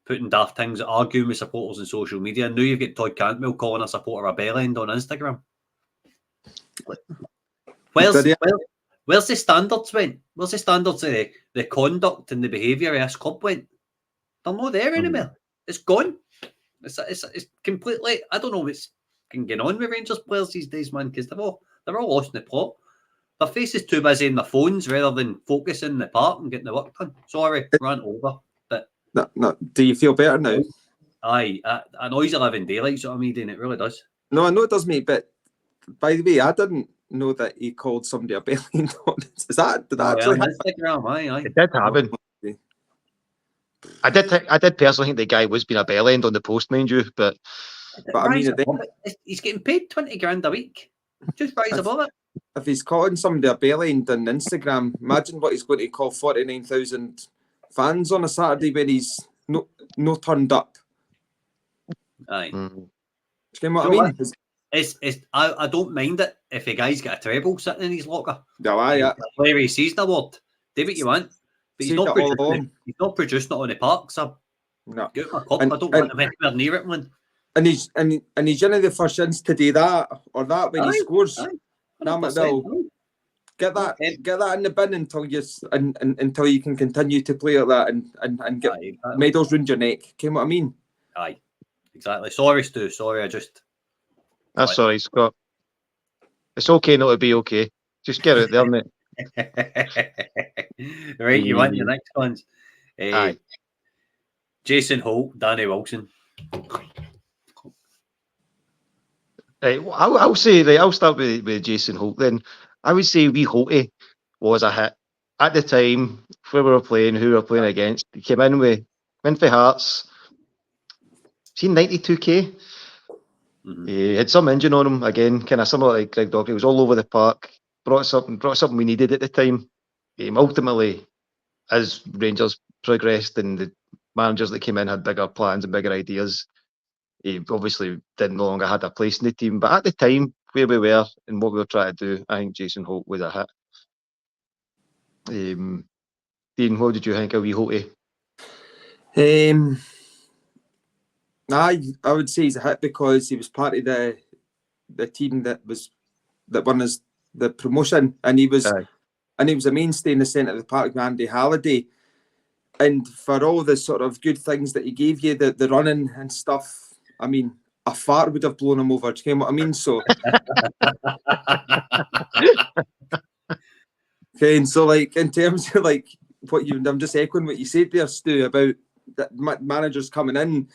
putting daft things, arguing with supporters on social media. And now you've got Todd Cantwell calling a supporter a bellend on Instagram. Where's the standards went? Where's the standards of the conduct and the behaviour of this club went? They're not there anymore. It's gone. It's completely. I don't know what's going on with Rangers players these days, man, because they're all lost in the plot. Their face is too busy in their phones rather than focusing in the park and getting the work done. Sorry, ran over. But no. Do you feel better now? Aye, annoys 11 daylight, so I mean, and it really does. No, I know it does, mate. But by the way, I didn't know that he called somebody a bellend. Did that actually happen? Instagram, aye. It did happen. I did personally think the guy was being a bellend on the post, mind you, but I mean, he's getting paid 20 grand a week. Just rise above it. If he's calling somebody a bellend on Instagram, imagine what he's going to call 49,000 fans on a Saturday when he's no turned up. Aye. Do you know what I mean? I don't mind it if a guy's got a treble sitting in his locker. Yeah, aye. Player of the season award. Do what you want. But he's not producing it on the park, so no. Get my cup. I don't want him anywhere near it, man. And he's one of the first ones to do that or that when he scores. Get that in the bin until you can continue to play like that and get medals round your neck. You know what I mean? Aye, exactly. Sorry, Stu. Sorry, I just. That's sorry, Scott. It's okay not to be okay. Just get out there, mate. Right, you want your next ones? Aye. Jason Holt, Danny Wilson. Right, I'll say, I'll start with Jason Holt then. I would say wee Holty was a hit. At the time, where we were playing, who we were playing against, he came in for Hearts. See, 92k. He had some engine on him, again, kind of similar like Greg Docherty. He was all over the park, brought something we needed at the time. Ultimately, as Rangers progressed and the managers that came in had bigger plans and bigger ideas, he obviously no longer had a place in the team. But at the time, where we were and what we were trying to do, I think Jason Holt was a hit. Dean, what did you think of wee Holty? I would say he's a hit because he was part of the team that won us the promotion, and he was a mainstay in the centre of the park with Andy Halliday. And for all the sort of good things that he gave you, the running and stuff, I mean, a fart would have blown him over. Do you know what I mean? So, okay, and so like in terms of like I'm just echoing what you said there, Stu, about that managers coming in.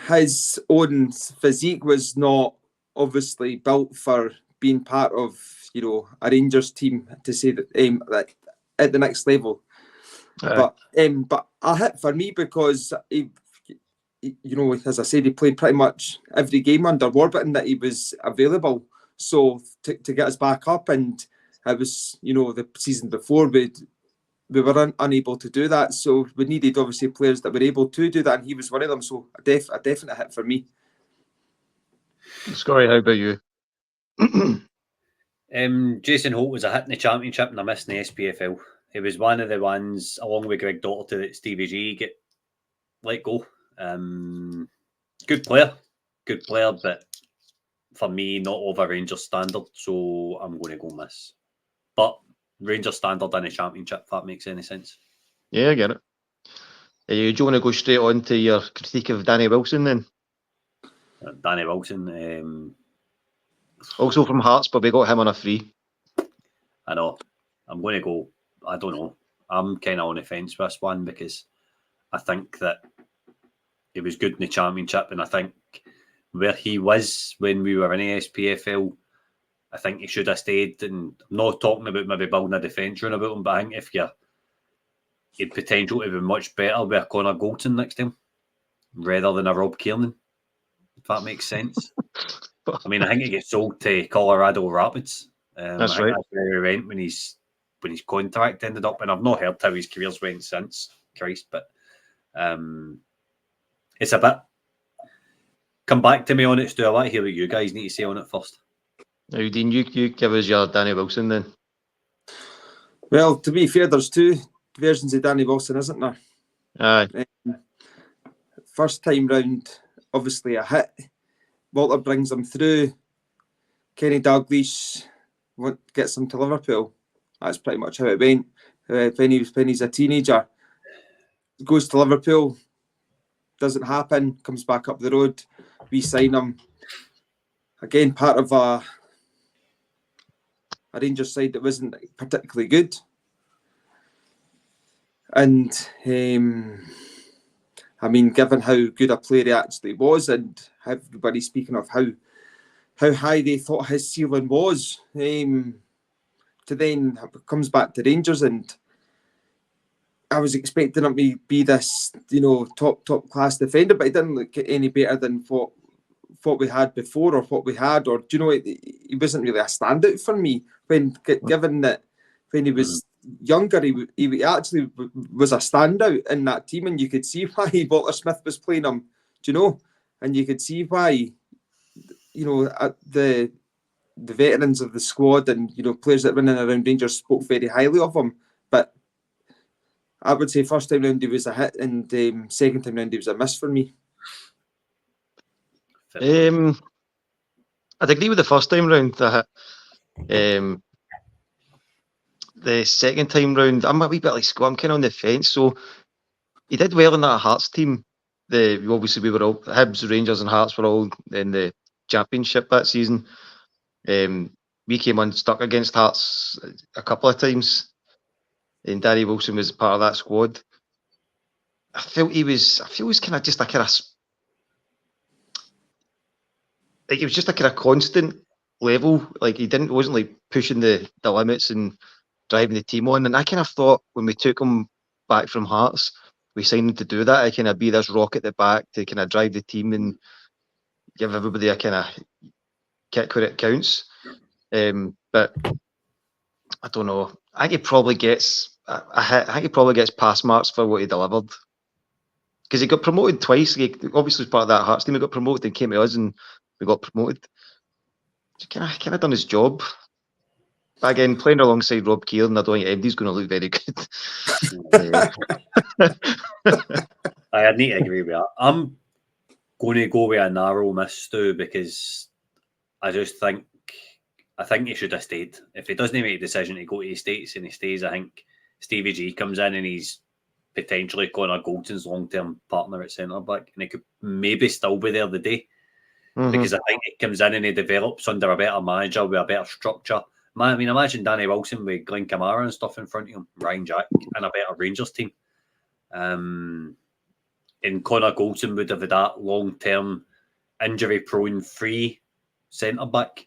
His own physique was not obviously built for being part of, a Rangers team, to say that at the next level. But a hit for me because he, as I said, he played pretty much every game under Warburton that he was available. So to get us back up, and it was, the season before we were unable to do that. So we needed obviously players that were able to do that, and he was one of them. So a definite hit for me. Scotty, how about you? Jason Holt was a hit in the Championship and a miss in the SPFL. He was one of the ones, along with Greg Doherty, that Stevie G get let go. Good player, but for me, not over Rangers standard. So I'm going to go miss. But Rangers standard in the Championship, if that makes any sense. Yeah, I get it. Do you want to go straight on to your critique of Danny Wilson then? Danny Wilson. Also from Hearts, but we got him on a free. I know. I'm going to go, I don't know. I'm kind of on the fence with this one because I think that he was good in the Championship, and I think where he was when we were in the SPFL, I think he should have stayed. And I'm not talking about maybe building a defence run about him, but I think if he'd potential to be much better with a Connor Goldson next to him rather than a Rob Kiernan, if that makes sense. I mean, I think he gets sold to Colorado Rapids. That's I think right. that's where he went when his contract ended up, and I've not heard how his career's went since. Christ, but it's a bit. Come back to me on it, Stu. I want to hear what you guys need to say on it first. Now, Dean, you give us your Danny Wilson then. Well, to be fair, there's two versions of Danny Wilson, isn't there? Aye. First time round, obviously a hit. Walter brings him through. Kenny Dalglish gets him to Liverpool. That's pretty much how it went. When he's a teenager, goes to Liverpool, doesn't happen, comes back up the road, we sign him. Again, part of a Rangers side that wasn't particularly good. And I mean, given how good a player he actually was, and everybody speaking of how high they thought his ceiling was, to then comes back to Rangers, and I was expecting him to be this, top class defender, but he didn't look any better than what we had before, or what we had, or he wasn't really a standout for me. Given that when he was younger, he actually was a standout in that team, and you could see why Walter Smith was playing him. And you could see why, the veterans of the squad and players that were in and around Rangers spoke very highly of him. But I would say first time round he was a hit, and second time round he was a miss for me. I'd agree with the first time round. The second time round, I'm a wee bit like Scott. I'm kind of on the fence. So he did well in that Hearts team. Obviously we were all Hibs, Rangers, and Hearts were all in the Championship that season. We came unstuck against Hearts a couple of times, and Danny Wilson was part of that squad. I feel he was kind of just a kind of like it was just a kind of constant level. Like he wasn't like pushing the limits and driving the team on. And I kind of thought when we took him back from Hearts, we signed him to do that. I kind of be this rock at the back to kind of drive the team and give everybody a kind of kick where it counts. But I don't know. I think he probably gets a hit. I think he probably gets pass marks for what he delivered. because he got promoted twice. He obviously was part of that Hearts team. He got promoted and came to us, and we got promoted. He kind of done his job. But again, playing alongside Rob Keelan, I don't think MD's going to look very good. I need to agree with that. I'm going to go with a narrow miss, Stu, because I think he should have stayed. If he doesn't make a decision to go to the States and he stays, I think Stevie G comes in and he's potentially Connor Goldson's long-term partner at centre-back, and he could maybe still be there the day. Because I think he comes in and he develops under a better manager with a better structure. I mean, imagine Danny Wilson with Glenn Kamara and stuff in front of him, Ryan Jack, and a better Rangers team. And Connor Goldson would have had that long-term, injury-prone, free centre-back.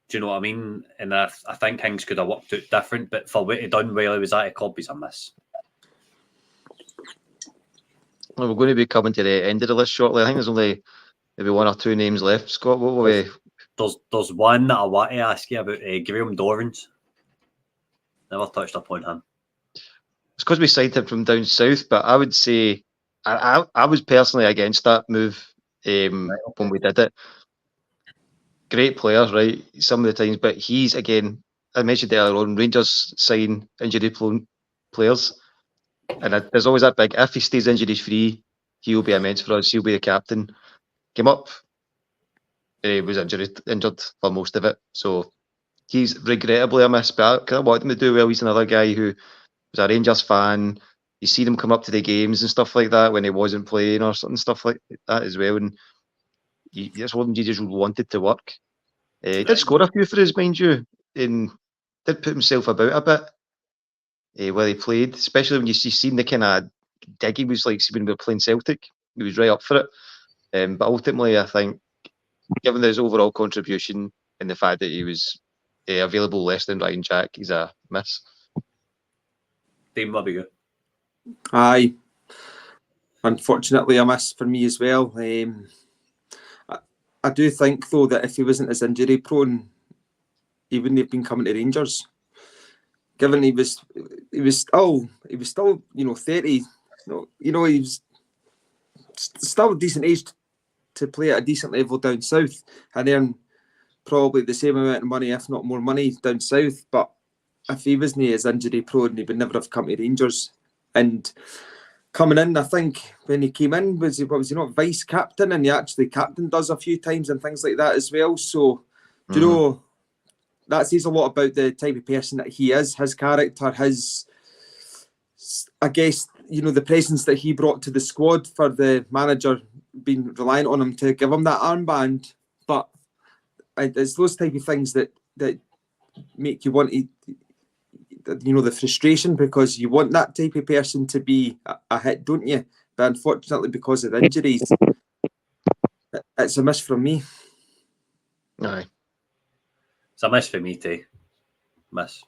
Do you know what I mean? And I think things could have worked out different, but for what he done while he was at a club, he's a miss. Well, we're going to be coming to the end of the list shortly. I think there's only maybe one or two names left. Scott, what will we... There's one that I want to ask you about, Graham Dorrans. Never touched upon him. It's because we signed him from down south, but I would say I was personally against that move when we did it. Great player, right? Some of the times, but he's, again, I mentioned earlier on, Rangers sign injury-prone players, and there's always that big, if he stays injury-free, he'll be immense for us, he'll be the captain. Came up, he was injured for most of it, so he's regrettably a miss, but I want him to do well. He's another guy who was a Rangers fan. You see him come up to the games and stuff like that when he wasn't playing or something, stuff like that as well, and that's one he just wanted to work. He did score a few for us, mind you, and did put himself about a bit where he played, especially when you seen the kind of dig he was like when we were playing Celtic. He was right up for it. But ultimately, I think, given his overall contribution and the fact that he was available less than Ryan Jack, he's a miss. Dave, what about you? Aye. Unfortunately, a miss for me as well. I do think, though, that if he wasn't as injury prone, he wouldn't have been coming to Rangers. Given he was still, 30. He was still a decent age to play at a decent level down south and earn probably the same amount of money, if not more money, down south. But if he wasn't as injury prone, he would never have come to Rangers. And coming in, I think when he came in, was he not vice captain, and he actually captained us a few times and things like that as well. So, do you know, that says a lot about the type of person that he is, his character, his, I guess, the presence that he brought to the squad for the manager being reliant on him to give him that armband. But it's those type of things that make you want to, the frustration, because you want that type of person to be a hit, don't you? But unfortunately, because of injuries, it's a miss from me. Aye. It's a miss for me too. Miss.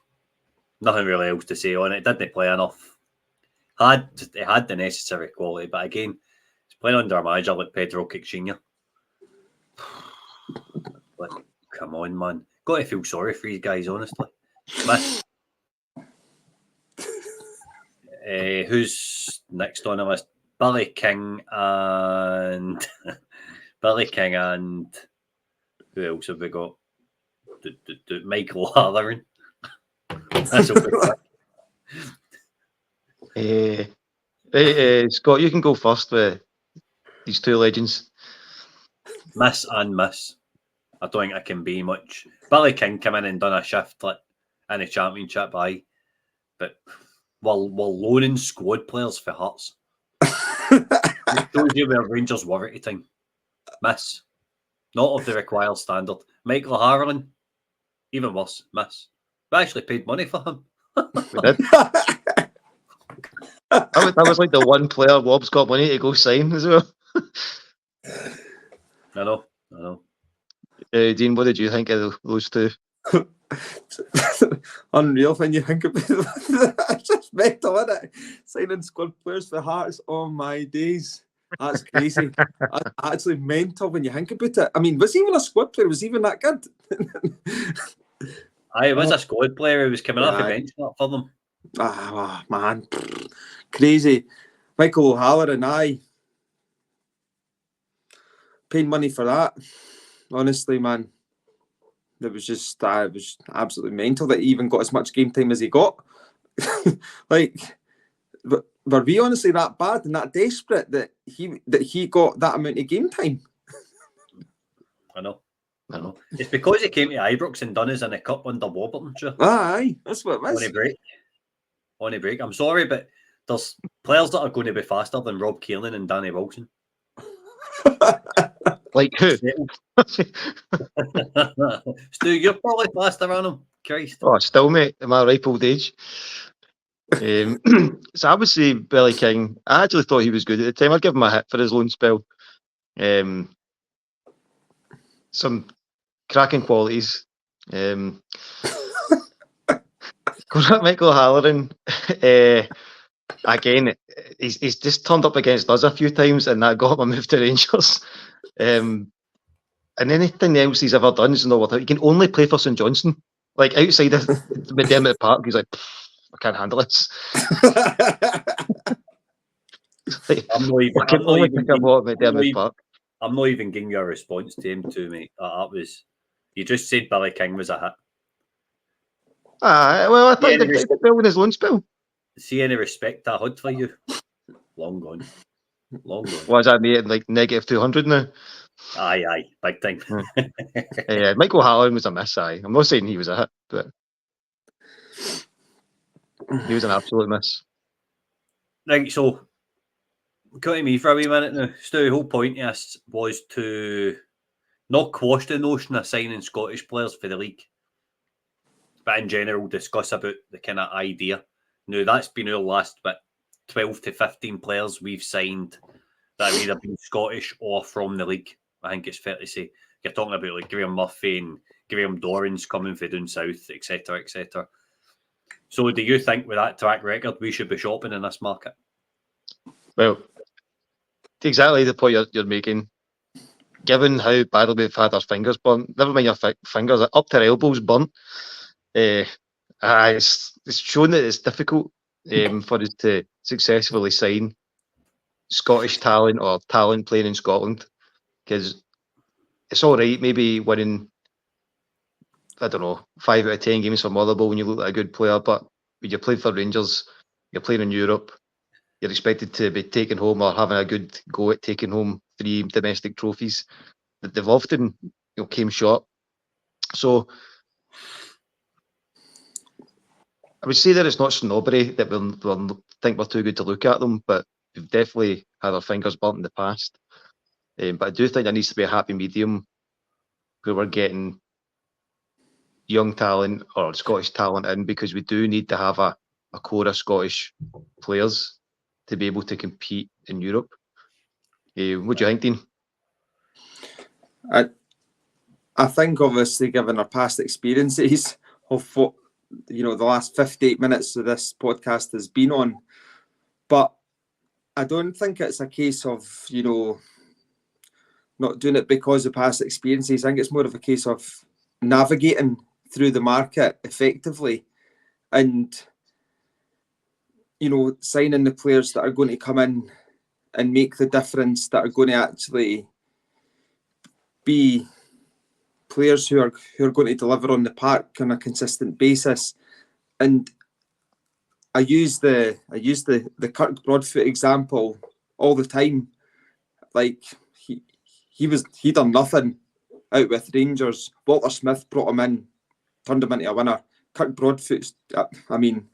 Nothing really else to say on it. Didn't play enough. It had the necessary quality, but again, it's playing under a manager like Pedro Caixinha. Like, come on, man. Got to feel sorry for these guys, honestly. Miss. Who's next on the list? Billy King and who else have we got? Michael Halloran. That's Scott, you can go first with these two legends. Miss and miss. I don't think I can be much. Billy King came in and done a shift like in the Championship, but we're loaning squad players for Hearts. It shows you where Rangers were at the time. Miss. Not of the required standard. Michael Harlan, even worse, miss. We actually paid money for him. We did. That was like the one player Rob's got money to go sign as well. I know. Dean, what did you think of those two? Unreal when you think about it. It's just mental, isn't it? Signing squad players for Hearts. Oh my days. That's crazy. That's actually mental when you think about it. I mean, was he even a squad player? Was he even that good? I was a squad player who was coming off the bench for them. Ah, man. Crazy. Michael O'Halloran, aye. Paying money for that. Honestly, man. It was absolutely mental that he even got as much game time as he got. Like, were we honestly that bad and that desperate that he got that amount of game time? I know. It's because he came to Ibrox and done us in a cup under Warburton, sure. Aye, that's what it was. On a break. I'm sorry, but there's players that are going to be faster than Rob Keelan and Danny Wilson. Like who? Stu, you're probably faster on him. Christ. Oh, still, mate, in my ripe old age. So I would say Billy King. I actually thought he was good at the time. I'd give him a hit for his loan spell. Some cracking qualities. Michael O'Halloran, again, he's just turned up against us a few times, and that got him a move to Rangers. And anything else he's ever done is not worth it. He can only play for St Johnstone. Like outside of McDermott Park, he's like, I can't handle this. I'm not even giving you a response to him, too, mate. That was, you just said Billy King was a hit. Well, I thought he did well in his loan spell. See any respect I had for you? Long gone. What is that, mate? Like negative 200 now? Aye, big time. Yeah, Michael O'Halloran was a miss, aye. I'm not saying he was a hit, but he was an absolute miss. Right, so go to me for a wee minute now. Stu, the whole point of this was to not quash the notion of signing Scottish players for the league, but in general discuss about the kind of idea. Now, that's been our last 12 to 15 players we've signed that have either been Scottish or from the league. I think it's fair to say. You're talking about like Graham Murphy and Graham Dorrans coming from down south, etc., etc. So do you think with that track record we should be shopping in this market? Well, exactly the point you're making. Given how badly we've had our fingers burnt, never mind your fingers, up to our elbows burnt, it's shown that it's difficult for us to successfully sign Scottish talent or talent playing in Scotland, because it's all right maybe winning, I don't know, 5 out of 10 games for Motherwell when you look like a good player, but when you're playing for Rangers, you're playing in Europe, you're expected to be taking home or having a good go at taking home 3 domestic trophies. They've often came short. So I would say that it's not snobbery that we think we're too good to look at them, but we've definitely had our fingers burnt in the past. But I do think there needs to be a happy medium where we're getting young talent or Scottish talent in, because we do need to have a core of Scottish players to be able to compete in Europe. What do you think, Dean? I think obviously given our past experiences of what the last 58 minutes of this podcast has been on, but I don't think it's a case of not doing it because of past experiences. I think it's more of a case of navigating through the market effectively and signing the players that are going to come in and make the difference, that are going to actually be players who are going to deliver on the park on a consistent basis. And I use the Kirk Broadfoot example all the time. Like he done nothing out with Rangers. Walter Smith brought him in, turned him into a winner. Kirk Broadfoot, I mean,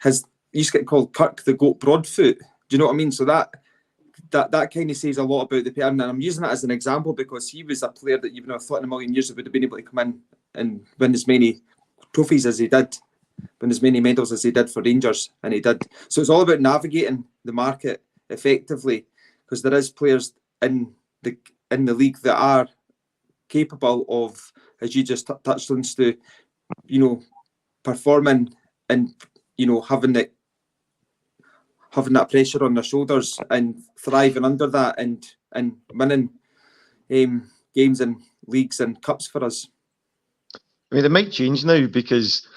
he used to get called Kirk the Goat Broadfoot. Do you know what I mean? So that kind of says a lot about the player, and I'm using that as an example because he was a player that you've never thought in a million years would have been able to come in and win as many trophies as he did, win as many medals as he did for Rangers, and he did. So it's all about navigating the market effectively, because there is players in the league that are capable of, as you just touched on, Stu, performing and having that pressure on their shoulders and thriving under that and winning games and leagues and cups for us. I mean, it might change now because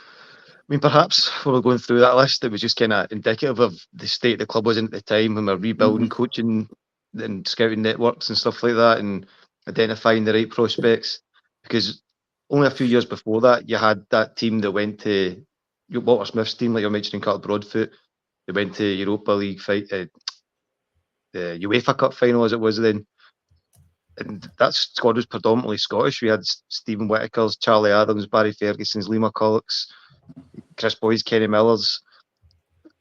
mean, perhaps when we're going through that list, it was just kind of indicative of the state the club was in at the time when we're rebuilding coaching and scouting networks and stuff like that, and identifying the right prospects. Because only a few years before that, you had that team that went to Walter Smith's team, like you're mentioning, Carl Broadfoot. They went to Europa League fight, the UEFA Cup final as it was then. And that squad was predominantly Scottish. We had Stephen Whittaker's, Charlie Adams, Barry Ferguson's, Lee McCulloch's, Chris Boyd's, Kenny Miller's,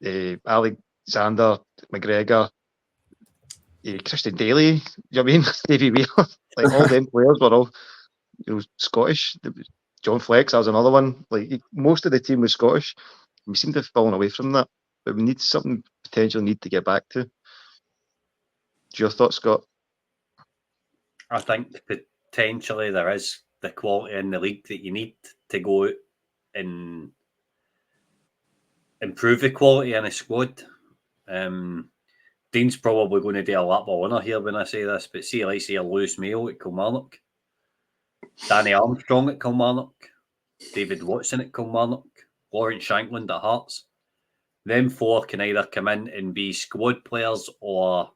Alexander McGregor, Christian Daly, you know what I mean? Davy Wheeler. Like all them players were all, Scottish. John Flex, that was another one. Like most of the team was Scottish. We seem to have fallen away from that. But we need something potentially need to get back to. Your thoughts, Scott? I think potentially there is the quality in the league that you need to go out and improve the quality in a squad. Dean's probably going to do a lap of honour here when I say this, but see, like say, Lewis Mayo at Kilmarnock, Danny Armstrong at Kilmarnock, David Watson at Kilmarnock, Lawrence Shankland at Hearts. Them four can either come in and be squad players or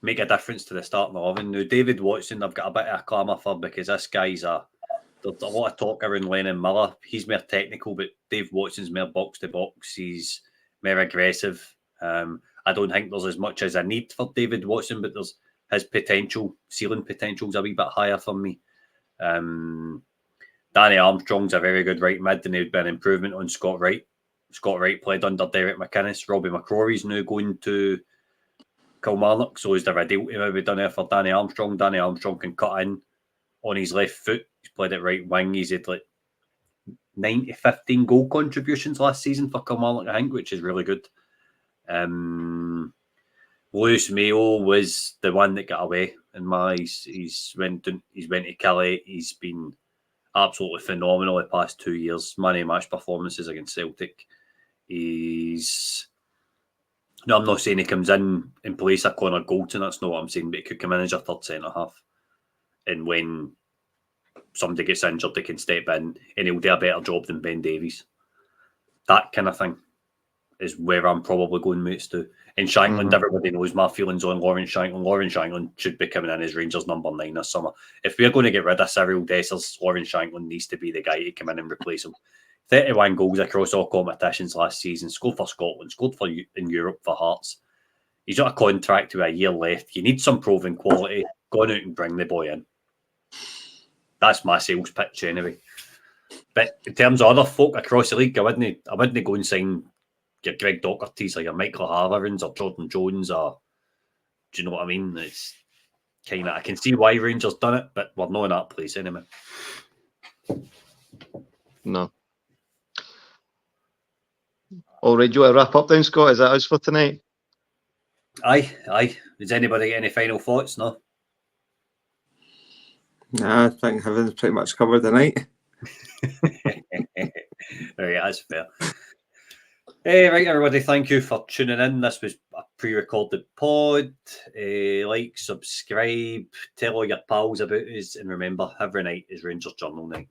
make a difference to the starting 11. Now, David Watson, I've got a bit of a clamour for because this guy's there's a lot of talk around Lennon Miller. He's more technical, but Dave Watson's more box to box. He's more aggressive. I don't think there's as much as a need for David Watson, but there's his ceiling potential's a wee bit higher for me. Danny Armstrong's a very good right mid, and he would be an improvement on Scott Wright. Scott Wright played under Derek McInnes. Robbie McCrory's now going to Kilmarnock, so is there a deal to maybe done there for Danny Armstrong? Danny Armstrong can cut in on his left foot. He's played at right wing. He's had like 9 to 15 goal contributions last season for Kilmarnock, I think, which is really good. Lewis Mayo was the one that got away in my eyes. He's went to Kelly. He's been absolutely phenomenal the past 2 years. Man of match performances against Celtic. No, I'm not saying he comes in place of Connor Goldson. That's not what I'm saying. But he could come in as your third centre half, and when somebody gets injured, they can step in, and he'll do a better job than Ben Davies. That kind of thing is where I'm probably going mates to. And Shankland, everybody knows my feelings on Lawrence Shankland. Lawrence Shankland should be coming in as Rangers number 9 this summer. If we're going to get rid of Cyril Dessers, Lawrence Shankland needs to be the guy to come in and replace him. 31 goals across all competitions last season. Scored for Scotland. Scored for in Europe for Hearts. He's got a contract with a year left. You need some proven quality. Go out and bring the boy in. That's my sales pitch anyway. But in terms of other folk across the league, I wouldn't go and sign your Greg Docherty's or your Michael Harverins or Jordan Jones or, do you know what I mean? It's kind of, I can see why Rangers done it, but we're not in that place anyway. No. All right, do you want to wrap up then, Scott? Is that us for tonight? Aye. Does anybody get any final thoughts? No? Nah, I think everything's pretty much covered tonight. Right, that's fair. Hey, right, everybody, thank you for tuning in. This was a pre-recorded pod. Like, subscribe, tell all your pals about us, and remember, every night is Rangers Journal night.